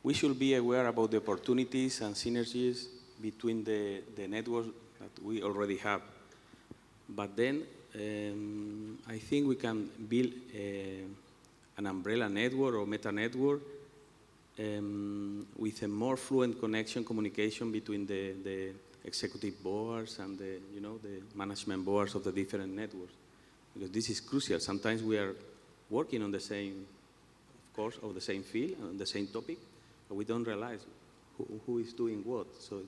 We should be aware about the opportunities and synergies between the networks that we already have. But then I think we can build an umbrella network or meta network with a more fluent communication between the executive boards and the management boards of the different networks, because this is crucial. Sometimes we are working on the same, of course, of the same field, on the same topic, but we don't realize who is doing what. So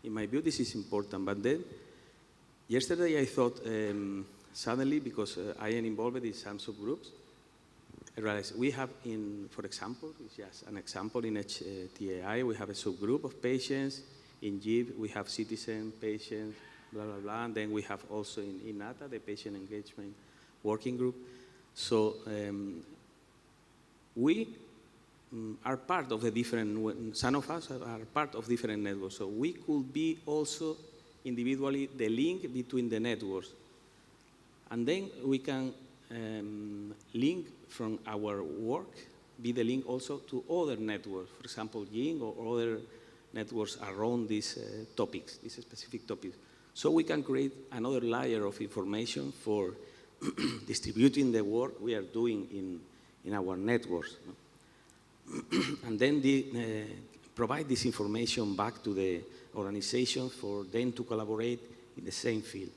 in my view, this is important. But then, yesterday I thought, suddenly, because I am involved in some subgroups, I realized we have for example, it's just an example, in HTAi, we have a subgroup of patients. In JIB, we have citizen, patients, blah, blah, blah. And then we have also in INATA, the patient engagement working group. So we are part of the different, some of us are part of different networks. So we could be also individually the link between the networks. And then we can link from our work, be the link also to other networks, for example, Ying or other networks around these topics, these specific topics. So we can create another layer of information for distributing the work we are doing in our networks. And then provide this information back to the organization for them to collaborate in the same field.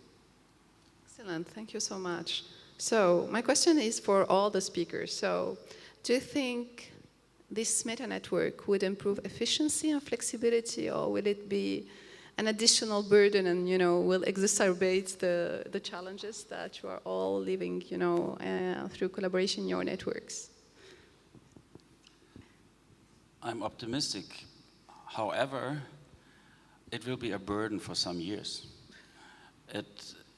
Excellent, thank you so much. So my question is for all the speakers. So do you think this meta-network would improve efficiency and flexibility, or will it be an additional burden and, will exacerbate the challenges that you are all living, through collaboration in your networks? I'm optimistic. However, it will be a burden for some years.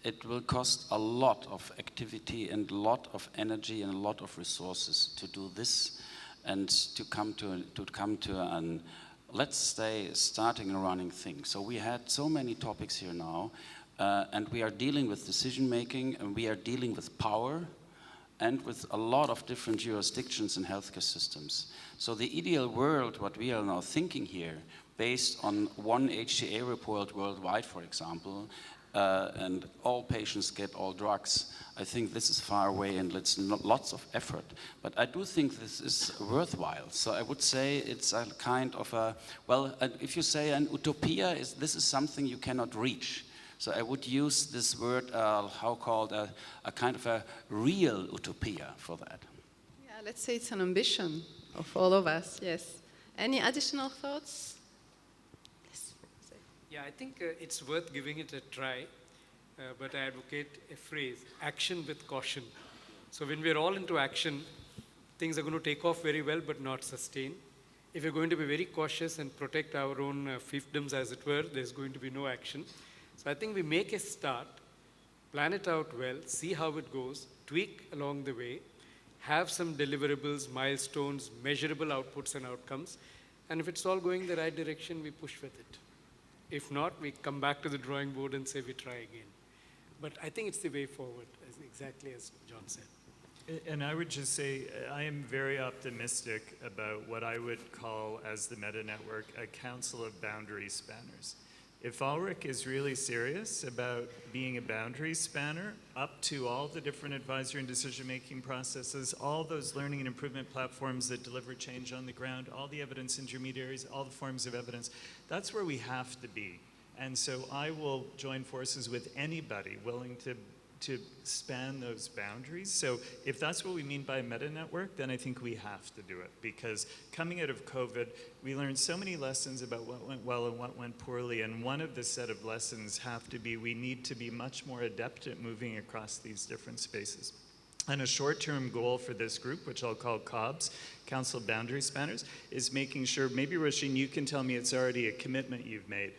It will cost a lot of activity and a lot of energy and a lot of resources to do this, and to come to an, let's say, starting and running thing. So we had so many topics here now, and we are dealing with decision making, and we are dealing with power, and with a lot of different jurisdictions and healthcare systems. So the ideal world, what we are now thinking here, based on one HTAi report worldwide, for example, and all patients get all drugs, I think this is far away and it's lots of effort. But I do think this is worthwhile. So I would say it's a kind of a, well, if you say an utopia, this is something you cannot reach. So I would use this word, how called, a kind of a real utopia for that. Yeah, let's say it's an ambition of all of us, yes. Any additional thoughts? Yeah, I think it's worth giving it a try, but I advocate a phrase, action with caution. So when we're all into action, things are going to take off very well, but not sustain. If we're going to be very cautious and protect our own fiefdoms, as it were, there's going to be no action. So I think we make a start, plan it out well, see how it goes, tweak along the way, have some deliverables, milestones, measurable outputs and outcomes, and if it's all going the right direction, we push with it. If not, we come back to the drawing board and say we try again. But I think it's the way forward, exactly as John said. And I would just say, I am very optimistic about what I would call, as the meta-network, a council of boundary spanners. If Ulrich is really serious about being a boundary spanner up to all the different advisory and decision-making processes, all those learning and improvement platforms that deliver change on the ground, all the evidence intermediaries, all the forms of evidence, that's where we have to be. And so I will join forces with anybody willing to span those boundaries. So if that's what we mean by a meta-network, then I think we have to do it, because coming out of COVID, we learned so many lessons about what went well and what went poorly, and one of the set of lessons have to be we need to be much more adept at moving across these different spaces. And a short-term goal for this group, which I'll call COBS, Council of Boundary Spanners, is making sure, maybe Roisin, you can tell me it's already a commitment you've made.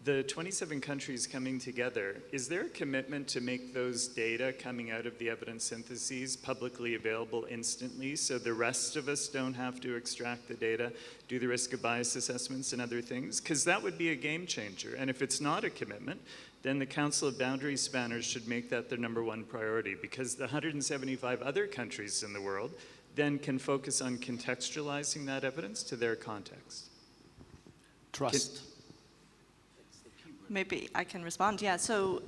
The 27 countries coming together, is there a commitment to make those data coming out of the evidence syntheses publicly available instantly so the rest of us don't have to extract the data, do the risk of bias assessments and other things? Because that would be a game changer. And if it's not a commitment, then the Council of Boundary Spanners should make that their #1 priority, because the 175 other countries in the world then can focus on contextualizing that evidence to their context. Trust. Maybe I can respond. Yeah, so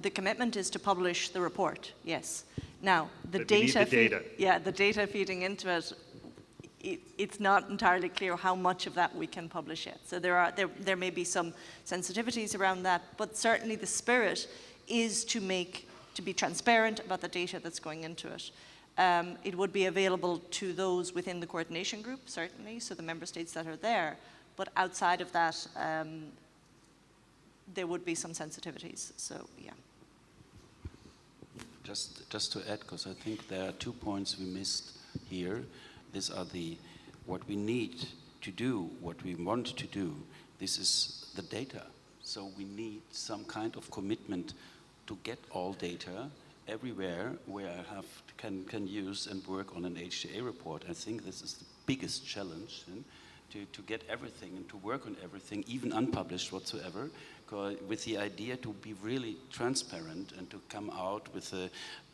the commitment is to publish the report, yes. Now, the data feeding into it, it's not entirely clear how much of that we can publish yet. So there may be some sensitivities around that, but certainly the spirit is to be transparent about the data that's going into it. It would be available to those within the coordination group, certainly, so the member states that are there. But outside of that, there would be some sensitivities. So, yeah. Just to add, because I think there are 2 points we missed here. These are what we need to do, what we want to do. This is the data. So we need some kind of commitment to get all data everywhere where I can use and work on an HTAi report. I think this is the biggest challenge, to get everything and to work on everything, even unpublished whatsoever, with the idea to be really transparent and to come out with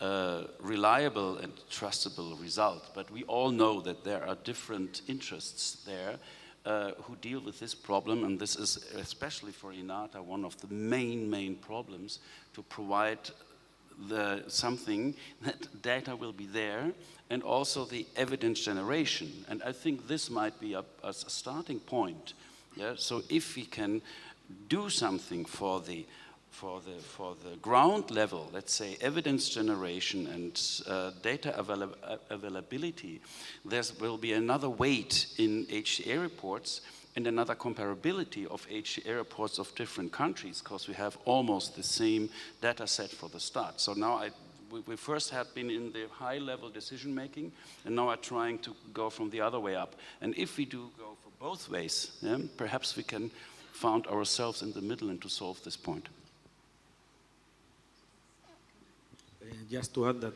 a reliable and trustable result. But we all know that there are different interests there who deal with this problem, and this is, especially for INATA, one of the main problems, to provide something that data will be there, and also the evidence generation. And I think this might be a starting point. Yeah? So if we can do something for the ground level, let's say evidence generation and data availability, there will be another weight in HTAi reports and another comparability of HTAi reports of different countries, because we have almost the same data set for the start. So now we first had been in the high-level decision-making, and now are trying to go from the other way up. And if we do go for both ways, yeah, perhaps we can find ourselves in the middle and to solve this point. Just to add that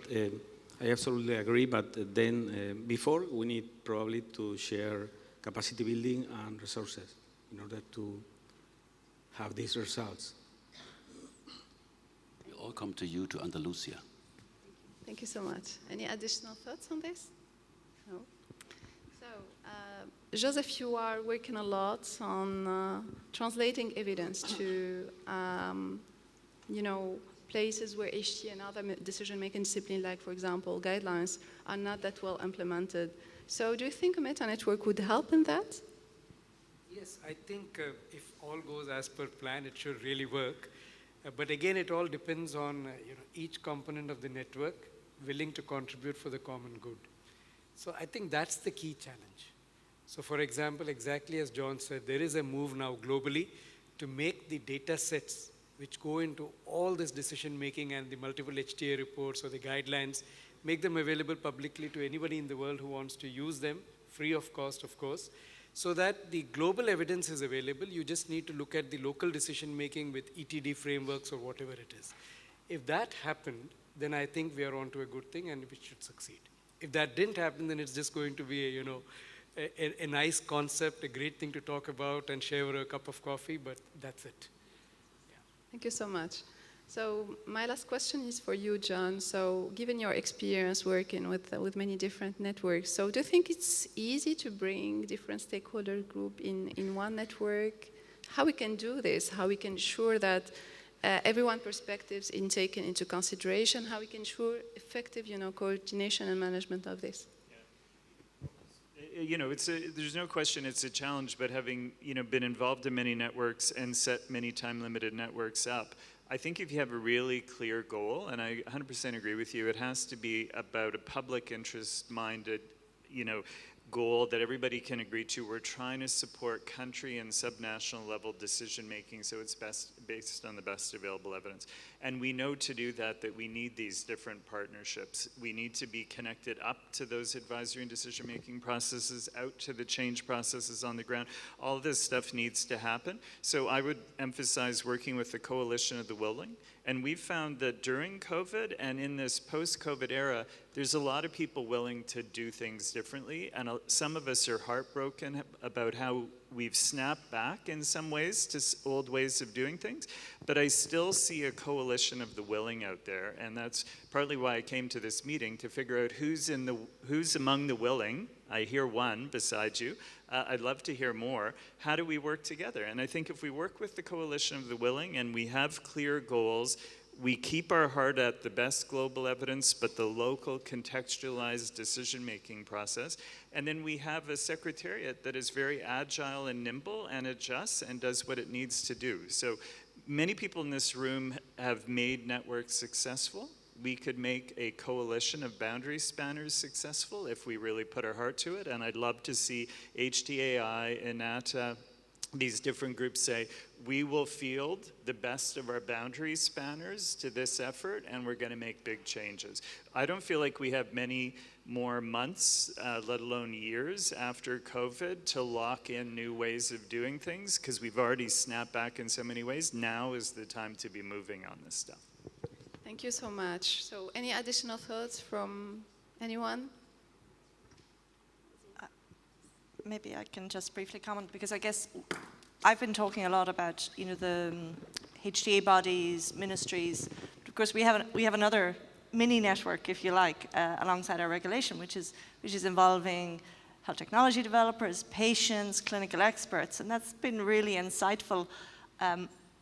I absolutely agree, but then before we need probably to share capacity building and resources in order to have these results. We all come to you, to Andalusia. Thank you so much. Any additional thoughts on this? No? So, Joseph, you are working a lot on translating evidence to, places where HT and other decision-making disciplines, like, for example, guidelines, are not that well implemented. So do you think a meta-network would help in that? Yes, I think if all goes as per plan, it should really work. But again, it all depends on each component of the network willing to contribute for the common good. So I think that's the key challenge. So for example, exactly as John said, there is a move now globally to make the data sets which go into all this decision-making and the multiple HTAi reports or the guidelines, make them available publicly to anybody in the world who wants to use them, free of cost, of course, so that the global evidence is available. You just need to look at the local decision-making with ETD frameworks or whatever it is. If that happened, then I think we are on to a good thing and we should succeed. If that didn't happen, then it's just going to be a nice concept, a great thing to talk about and share over a cup of coffee, but that's it. Yeah. Thank you so much. So my last question is for you, John. So given your experience working with many different networks, so do you think it's easy to bring different stakeholder group in one network? How we can do this? How we can ensure that everyone's perspectives is taken into consideration? How we can ensure effective, coordination and management of this? There's no question it's a challenge, but having been involved in many networks and set many time-limited networks up, I think if you have a really clear goal, and I 100% agree with you, it has to be about a public interest-minded, goal that everybody can agree to. We're trying to support country and subnational level decision-making, so it's based on the best available evidence. And we know to do that we need these different partnerships. We need to be connected up to those advisory and decision-making processes, out to the change processes on the ground. All this stuff needs to happen. So I would emphasize working with the Coalition of the Willing. And we've found that during COVID and in this post-COVID era, there's a lot of people willing to do things differently. And some of us are heartbroken about how we've snapped back in some ways to old ways of doing things. But I still see a coalition of the willing out there. And that's partly why I came to this meeting, to figure out who's among the willing. I hear one beside you. I'd love to hear more. How do we work together? And I think if we work with the Coalition of the Willing and we have clear goals, we keep our heart at the best global evidence, but the local contextualized decision-making process. And then we have a secretariat that is very agile and nimble and adjusts and does what it needs to do. So many people in this room have made networks successful. we could make a coalition of boundary spanners successful if we really put our heart to it. And I'd love to see HTAi, INATA, these different groups say, we will field the best of our boundary spanners to this effort, and we're going to make big changes. I don't feel like we have many more months, let alone years after COVID, to lock in new ways of doing things, because we've already snapped back in so many ways. Now is the time to be moving on this stuff. Thank you so much. So any additional thoughts from anyone? Maybe I can just briefly comment, because I guess I've been talking a lot about, you know, the HTA bodies, ministries. Of course, we have another mini network, if you like, alongside our regulation, which is involving health technology developers, patients, clinical experts, and that's been really insightful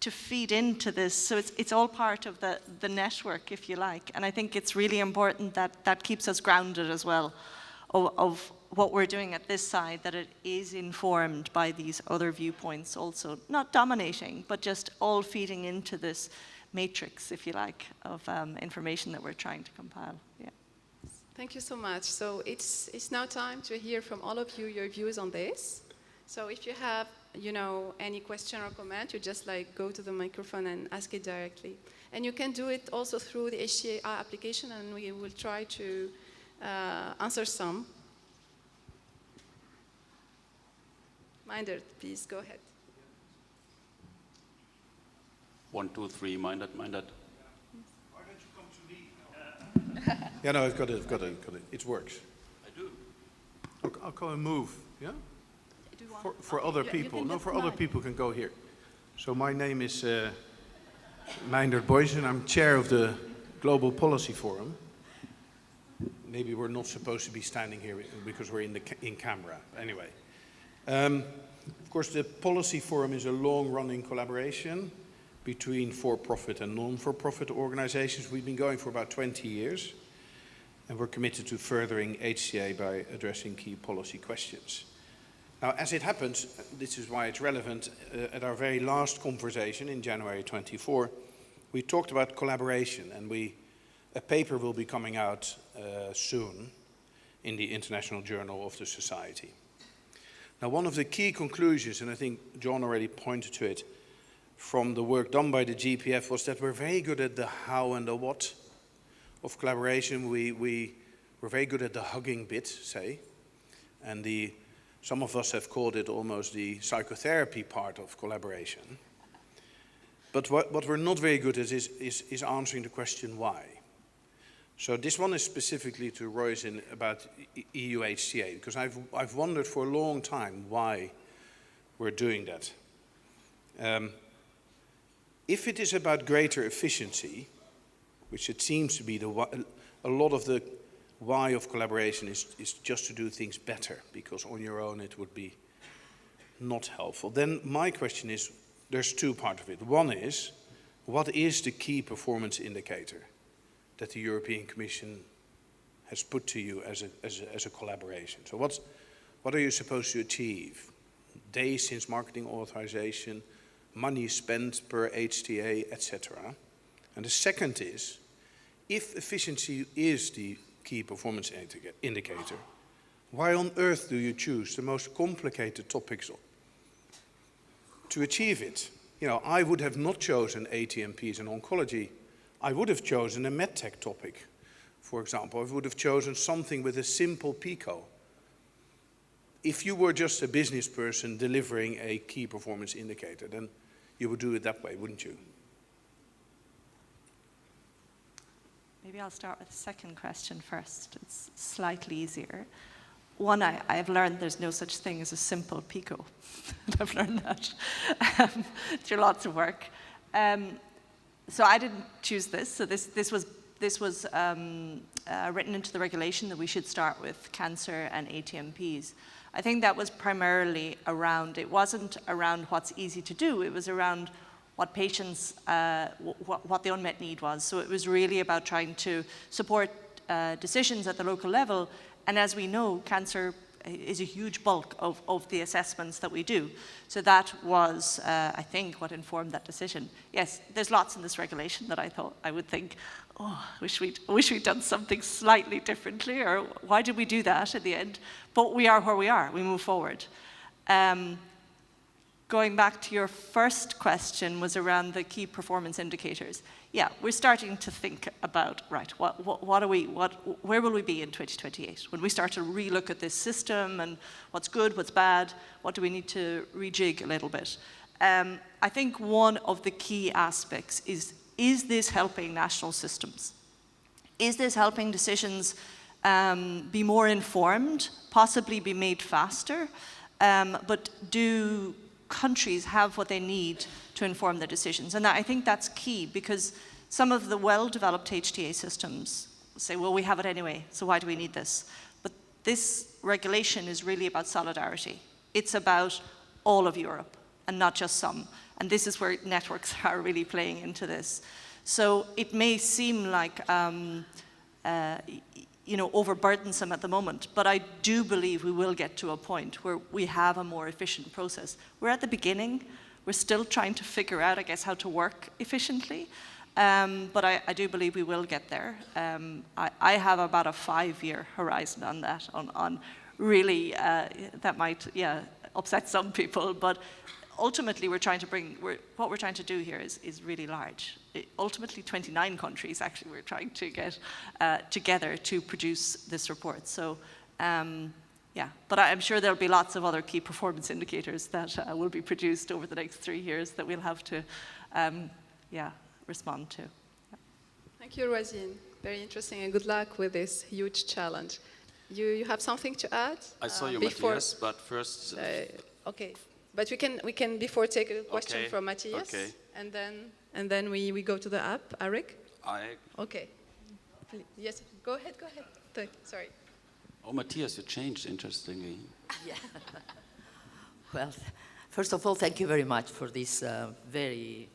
to feed into this. So it's all part of the network, if you like, and I think it's really important that that keeps us grounded as well of what we're doing at this side, that it is informed by these other viewpoints also, not dominating, but just all feeding into this matrix, if you like, of information that we're trying to compile. Yeah. Thank you so much. So it's now time to hear from all of you your views on this. So if you have, you know, any question or comment, you just like go to the microphone and ask it directly. And you can do it also through the HTAi application, and we will try to answer some. Minded, please go ahead. 1, 2, 3, minded. Why don't you come to me? Yeah, no, I've got it. It works. I do. I'll come and move. Yeah. For other people. No, for other people can go here. So my name is Meindert Boysen. I'm chair of the Global Policy Forum. Maybe we're not supposed to be standing here because we're in camera. Anyway. Of course, the Policy Forum is a long-running collaboration between for-profit and non-for-profit organizations. We've been going for about 20 years, and we're committed to furthering HTAi by addressing key policy questions. Now, as it happens, this is why it's relevant, at our very last conversation in January 24, we talked about collaboration, and a paper will be coming out soon in the International Journal of the Society. Now, one of the key conclusions, and I think John already pointed to it, from the work done by the GPF was that we're very good at the how and the what of collaboration. We're very good at the hugging bit, say, and some of us have called it almost the psychotherapy part of collaboration. But what we're not very good at is answering the question why. So this one is specifically to Royce about EU HTAi, because I've wondered for a long time why we're doing that. If it is about greater efficiency, which it seems to be a lot of the why of collaboration is just to do things better, because on your own it would be not helpful. Then my question is, there's two parts of it. One is, what is the key performance indicator that the European Commission has put to you as a collaboration? So what are you supposed to achieve? Days since marketing authorization, money spent per HTAi, etc. And the second is, if efficiency is the key performance indicator, why on earth do you choose the most complicated topics to achieve it? You know, I would have not chosen ATMPs in oncology. I would have chosen a medtech topic, for example. I would have chosen something with a simple PICO. If you were just a business person delivering a key performance indicator, then you would do it that way, wouldn't you? Maybe I'll start with the second question first. It's slightly easier. One, I've learned there's no such thing as a simple PICO. I've learned that through lots of work. So I didn't choose this. So this was written into the regulation that we should start with cancer and ATMPs. I think that was primarily around, it wasn't around what's easy to do, it was around what patients, what the unmet need was. So it was really about trying to support decisions at the local level. And as we know, cancer is a huge bulk of the assessments that we do. So that was, I think, what informed that decision. Yes, there's lots in this regulation that I would think, oh, wish we'd done something slightly differently, or why did we do that at the end? But we are where we are, we move forward. Going back to your first question was around the key performance indicators. Yeah, we're starting to think about, right, where will we be in 2028? When we start to relook at this system and what's good, what's bad, what do we need to rejig a little bit? I think one of the key aspects is this helping national systems? Is this helping decisions be more informed, possibly be made faster, but do countries have what they need to inform their decisions? And I think that's key, because some of the well-developed HTAi systems say, well, we have it anyway, so why do we need this? But this regulation is really about solidarity. It's about all of Europe and not just some. And this is where networks are really playing into this. So it may seem like overburdensome at the moment, but I do believe we will get to a point where we have a more efficient process. We're at the beginning. We're still trying to figure out, I guess, how to work efficiently, but I do believe we will get there. I have about a 5-year horizon on that, on really, that might, upset some people, but ultimately what we're trying to do here is really large. Ultimately 29 countries actually we're trying to get together to produce this report. So but I'm sure there'll be lots of other key performance indicators that will be produced over the next 3 years that we'll have to respond to. Thank you, Roisin. Very interesting, and good luck with this huge challenge. You have something to add? I saw you, Matthias, but first... okay. But we can before take a question from Matthias, and then we go to the app. Arik? Okay. Yes, go ahead. Sorry. Oh, Matthias, you changed, interestingly. Yeah. Well, first of all, thank you very much for this very,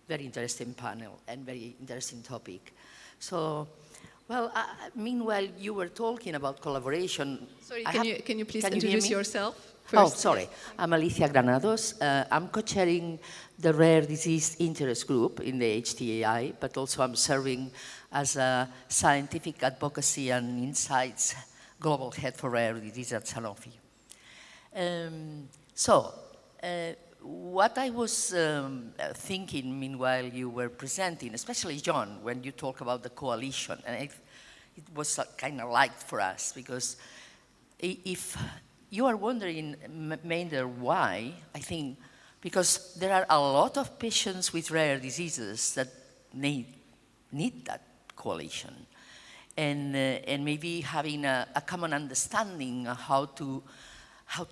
very interesting panel and very interesting topic. So, well, meanwhile, you were talking about collaboration. Sorry, can you please introduce yourself? First. Oh, sorry. I'm Alicia Granados. I'm co-chairing the Rare Disease Interest Group in the HTAi, but also I'm serving as a Scientific Advocacy and Insights Global Head for Rare Disease at Sanofi. What I was thinking meanwhile you were presenting, especially John, when you talk about the coalition, and it was kind of light for us, because if you are wondering, Maynard, why, I think, because there are a lot of patients with rare diseases that need that coalition. And maybe having a common understanding of how to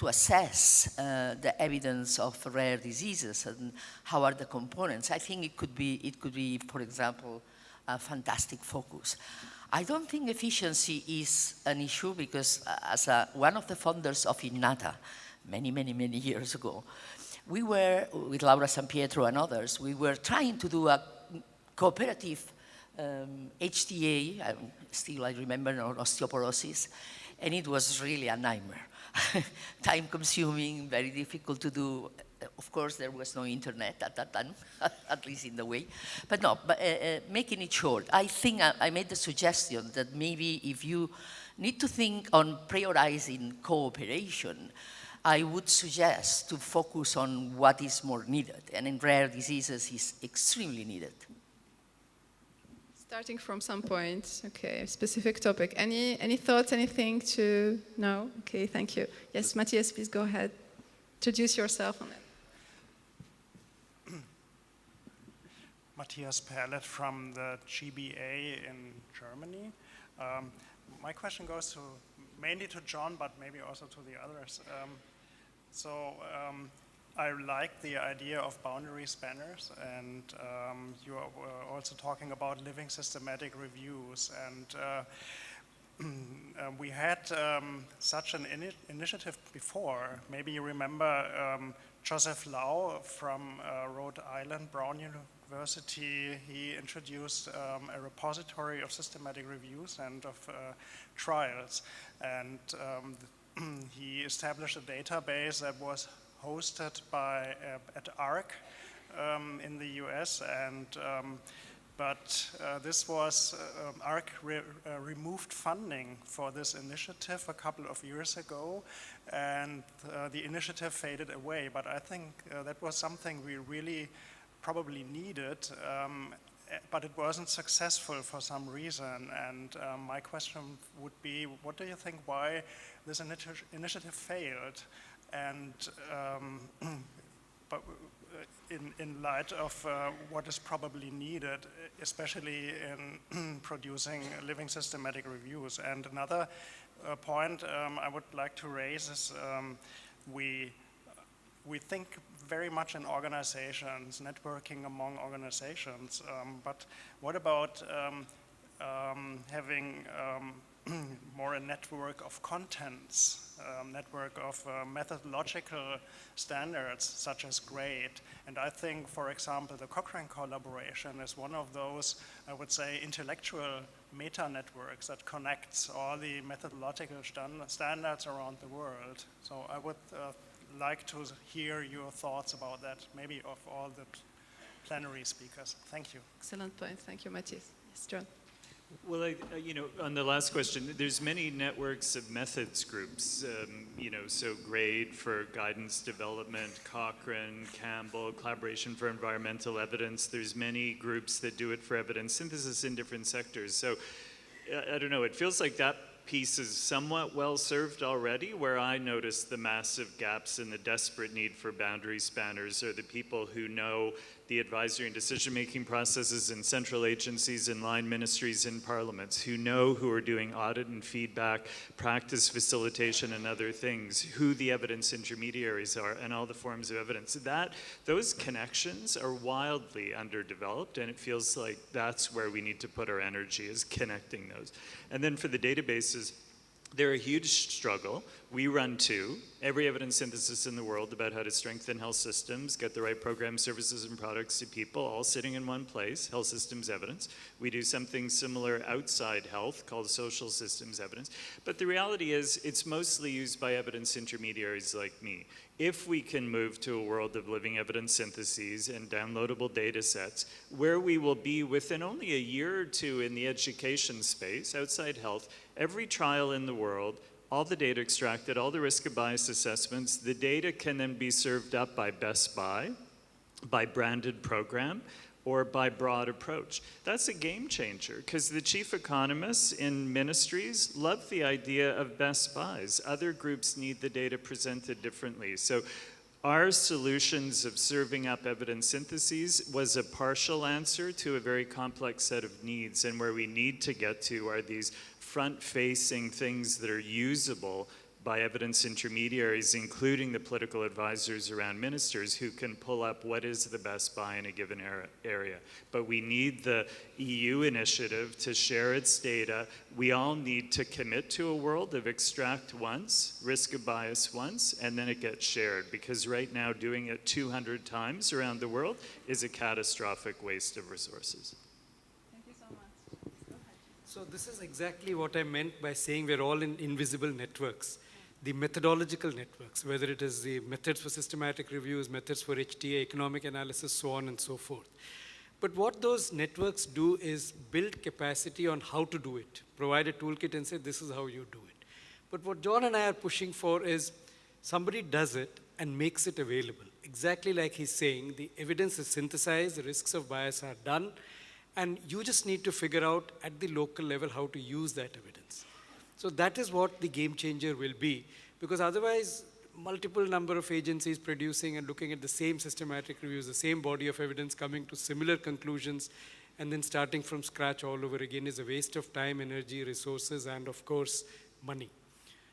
assess the evidence of rare diseases and how are the components. I think it could be, for example, a fantastic focus. I don't think efficiency is an issue, because as one of the founders of INNATA many, many, many years ago, we were, with Laura San Pietro and others, we were trying to do a cooperative HTAi, I remember, on osteoporosis, and it was really a nightmare. Time-consuming, very difficult to do. Of course, there was no internet at that time, at least in the way. But no, making it short, I think I made the suggestion that maybe if you need to think on prioritizing cooperation, I would suggest to focus on what is more needed, and in rare diseases is extremely needed. Starting from some point, okay, specific topic. Any thoughts, anything to know? Okay, thank you. Yes, Matthias, please go ahead. Introduce yourself on it. Matthias Perlet from the GBA in Germany. My question goes mainly to John, but maybe also to the others. I like the idea of boundary spanners, and you are also talking about living systematic reviews. And we had such an initiative before. Maybe you remember Joseph Lau from Rhode Island, Brown University. He introduced a repository of systematic reviews and of trials. And he established a database that was hosted by at ARC in the US, and but this was, ARC removed funding for this initiative a couple of years ago, and the initiative faded away. But I think that was something we really probably needed, but it wasn't successful for some reason. And my question would be, what do you think why this initiative failed? And but in light of what is probably needed, especially in producing living systematic reviews. And another point I would like to raise is we think very much in organizations, networking among organizations, but what about having more a network of contents, network of methodological standards such as GRADE. And I think, for example, the Cochrane collaboration is one of those, I would say, intellectual meta-networks that connects all the methodological standards around the world. So I would like to hear your thoughts about that, maybe of all the plenary speakers. Thank you. Excellent point. Thank you, Matthias. Yes, John. Well, you know, on the last question, there's many networks of methods groups, you know, so GRADE for guidance development, Cochrane, Campbell, Collaboration for Environmental Evidence. There's many groups that do it for evidence synthesis in different sectors. So, I don't know, it feels like that piece is somewhat well served already. Where I notice the massive gaps and the desperate need for boundary spanners are the people who know the advisory and decision-making processes in central agencies and line ministries in parliaments, who know who are doing audit and feedback, practice facilitation and other things, who the evidence intermediaries are, and all the forms of evidence. Those connections are wildly underdeveloped, and it feels like that's where we need to put our energy, is connecting those. And then for the databases, they're a huge struggle. We run two, every evidence synthesis in the world about how to strengthen health systems, get the right programs, services, and products to people, all sitting in one place, health systems evidence. We do something similar outside health called social systems evidence. But the reality is it's mostly used by evidence intermediaries like me. If we can move to a world of living evidence syntheses and downloadable data sets, where we will be within only a year or two in the education space, outside health, every trial in the world, all the data extracted, all the risk of bias assessments, the data can then be served up by Best Buy, by branded program, or by broad approach. That's a game changer, because the chief economists in ministries love the idea of Best Buys. Other groups need the data presented differently. So our solutions of serving up evidence syntheses was a partial answer to a very complex set of needs, and where we need to get to are these front-facing things that are usable by evidence intermediaries, including the political advisors around ministers, who can pull up what is the best buy in a given area. But we need the EU initiative to share its data. We all need to commit to a world of extract once, risk of bias once, and then it gets shared. Because right now, doing it 200 times around the world is a catastrophic waste of resources. Thank you so much. So this is exactly what I meant by saying we're all in invisible networks. The methodological networks, whether it is the methods for systematic reviews, methods for HTAi, economic analysis, so on and so forth. But what those networks do is build capacity on how to do it, provide a toolkit and say, this is how you do it. But what John and I are pushing for is somebody does it and makes it available. Exactly like he's saying, the evidence is synthesized, the risks of bias are done, and you just need to figure out at the local level how to use that evidence. So that is what the game changer will be, because otherwise multiple number of agencies producing and looking at the same systematic reviews, the same body of evidence, coming to similar conclusions, and then starting from scratch all over again is a waste of time, energy, resources, and of course, money.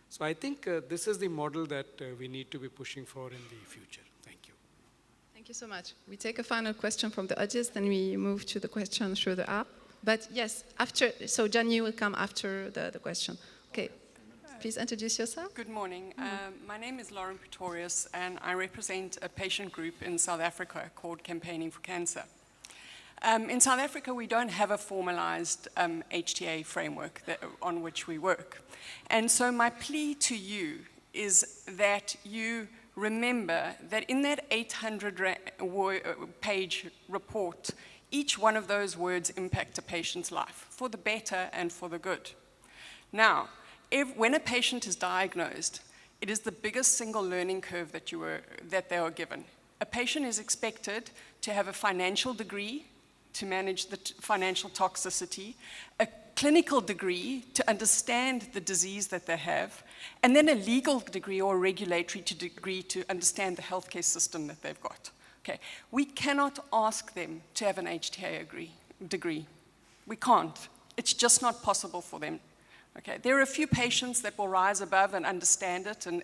So I think this is the model that we need to be pushing for in the future. Thank you. Thank you so much. We take a final question from the audience, then we move to the question through the app. But yes, after, so John, you will come after the question. Okay, please introduce yourself. Good morning. My name is Lauren Pretorius, and I represent a patient group in South Africa called Campaigning for Cancer. In South Africa, we don't have a formalized HTAi framework on which we work. And so my plea to you is that you remember that in that 800-page report, each one of those words impact a patient's life, for the better and for the good. Now, when a patient is diagnosed, it is the biggest single learning curve that they are given. A patient is expected to have a financial degree to manage the financial toxicity, a clinical degree to understand the disease that they have, and then a legal degree or regulatory degree to understand the healthcare system that they've got. Okay. We cannot ask them to have an HTAi degree. We can't. It's just not possible for them. Okay. There are a few patients that will rise above and understand it, and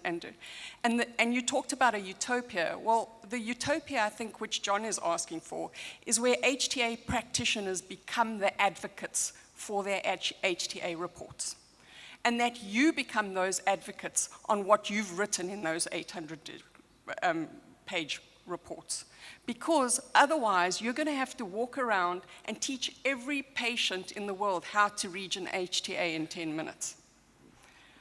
you talked about a utopia. Well, the utopia, I think, which John is asking for, is where HTAi practitioners become the advocates for their HTAi reports, and that you become those advocates on what you've written in those 800-page reports. Because otherwise, you're going to have to walk around and teach every patient in the world how to read an HTAi in 10 minutes.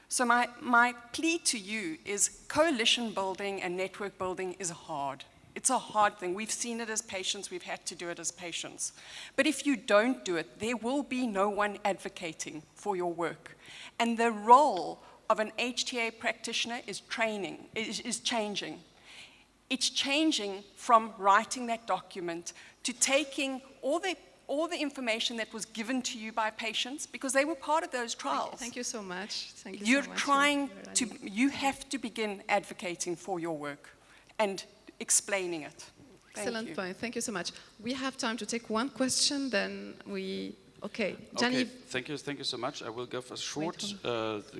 So my plea to you is coalition building and network building is hard. It's a hard thing. We've seen it as patients. We've had to do it as patients. But if you don't do it, there will be no one advocating for your work. And the role of an HTAi practitioner is changing. It's changing from writing that document to taking all the information that was given to you by patients, because they were part of those trials. Thank you so much. Thank you You're so much. you have to begin advocating for your work and explaining it. Excellent point. Thank you so much. We have time to take one question, then okay. Gianni. Okay, thank you so much. I will give a short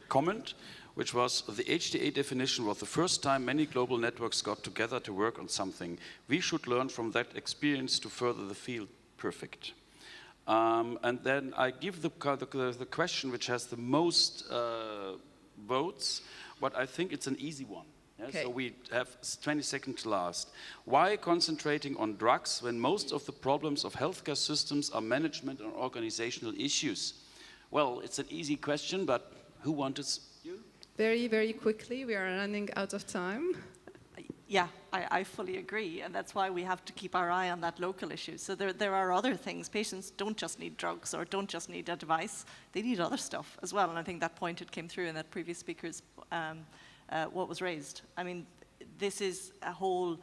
comment, which was the HTAi definition was the first time many global networks got together to work on something. We should learn from that experience to further the field. Perfect. And then I give the question which has the most votes, but I think it's an easy one. Yeah? Okay. So we have 20 seconds last. Why concentrating on drugs when most of the problems of healthcare systems are management and organizational issues? Well, it's an easy question, but who wants you? Very, very quickly, we are running out of time. Yeah, I fully agree, and that's why we have to keep our eye on that local issue. So there are other things. Patients don't just need drugs or don't just need a device. They need other stuff as well, and I think that point came through in that previous speaker's what was raised. I mean, this is a whole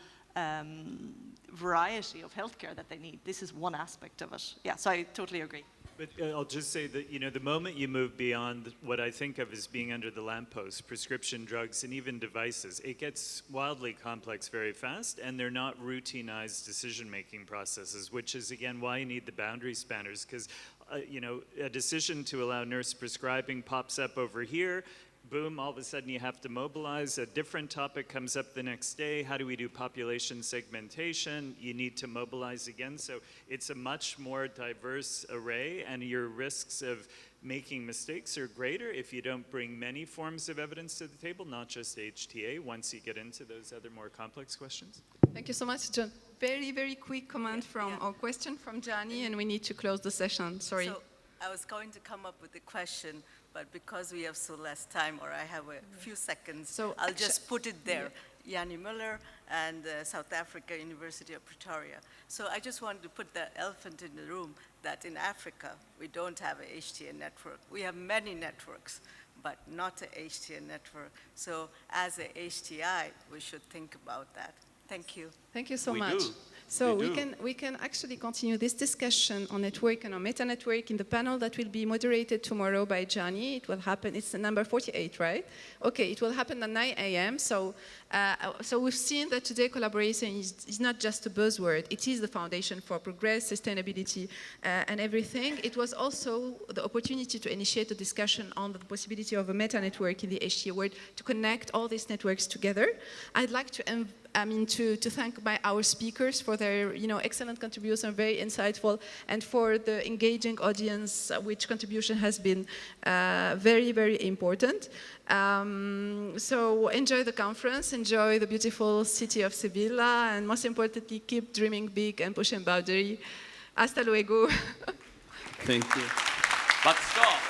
variety of healthcare that they need. This is one aspect of it. Yeah, so I totally agree. But I'll just say that, you know, the moment you move beyond what I think of as being under the lamppost, prescription drugs and even devices, it gets wildly complex very fast, and they're not routinized decision-making processes, which is, again, why you need the boundary spanners, because, you know, a decision to allow nurse prescribing pops up over here. Boom, all of a sudden you have to mobilize. A different topic comes up the next day. How do we do population segmentation? You need to mobilize again. So it's a much more diverse array, and your risks of making mistakes are greater if you don't bring many forms of evidence to the table, not just HTAi, once you get into those other more complex questions. Thank you so much, John. Very, very quick comment or question from Gianni, and we need to close the session. Sorry. So I was going to come up with a question, but because we have so less time, or I have a few seconds, so I'll just put it there. Yanni Muller and South Africa University of Pretoria. So I just wanted to put the elephant in the room that in Africa, we don't have a HTAi network. We have many networks, but not a HTAi network. So as a HTAi, we should think about that. Thank you. Thank you so much. So we can actually continue this discussion on network and on meta-network in the panel that will be moderated tomorrow by Gianni. It will happen, it's number 48, right? Okay, it will happen at 9 a.m. So we've seen that today collaboration is not just a buzzword. It is the foundation for progress, sustainability, and everything. It was also the opportunity to initiate a discussion on the possibility of a meta-network in the HTAi world to connect all these networks together. I'd like to thank our speakers for their excellent contribution, very insightful, and for the engaging audience, which contribution has been very, very important. So enjoy the conference, enjoy the beautiful city of Seville, and most importantly, keep dreaming big and pushing boundary. Hasta luego. Thank you. But stop.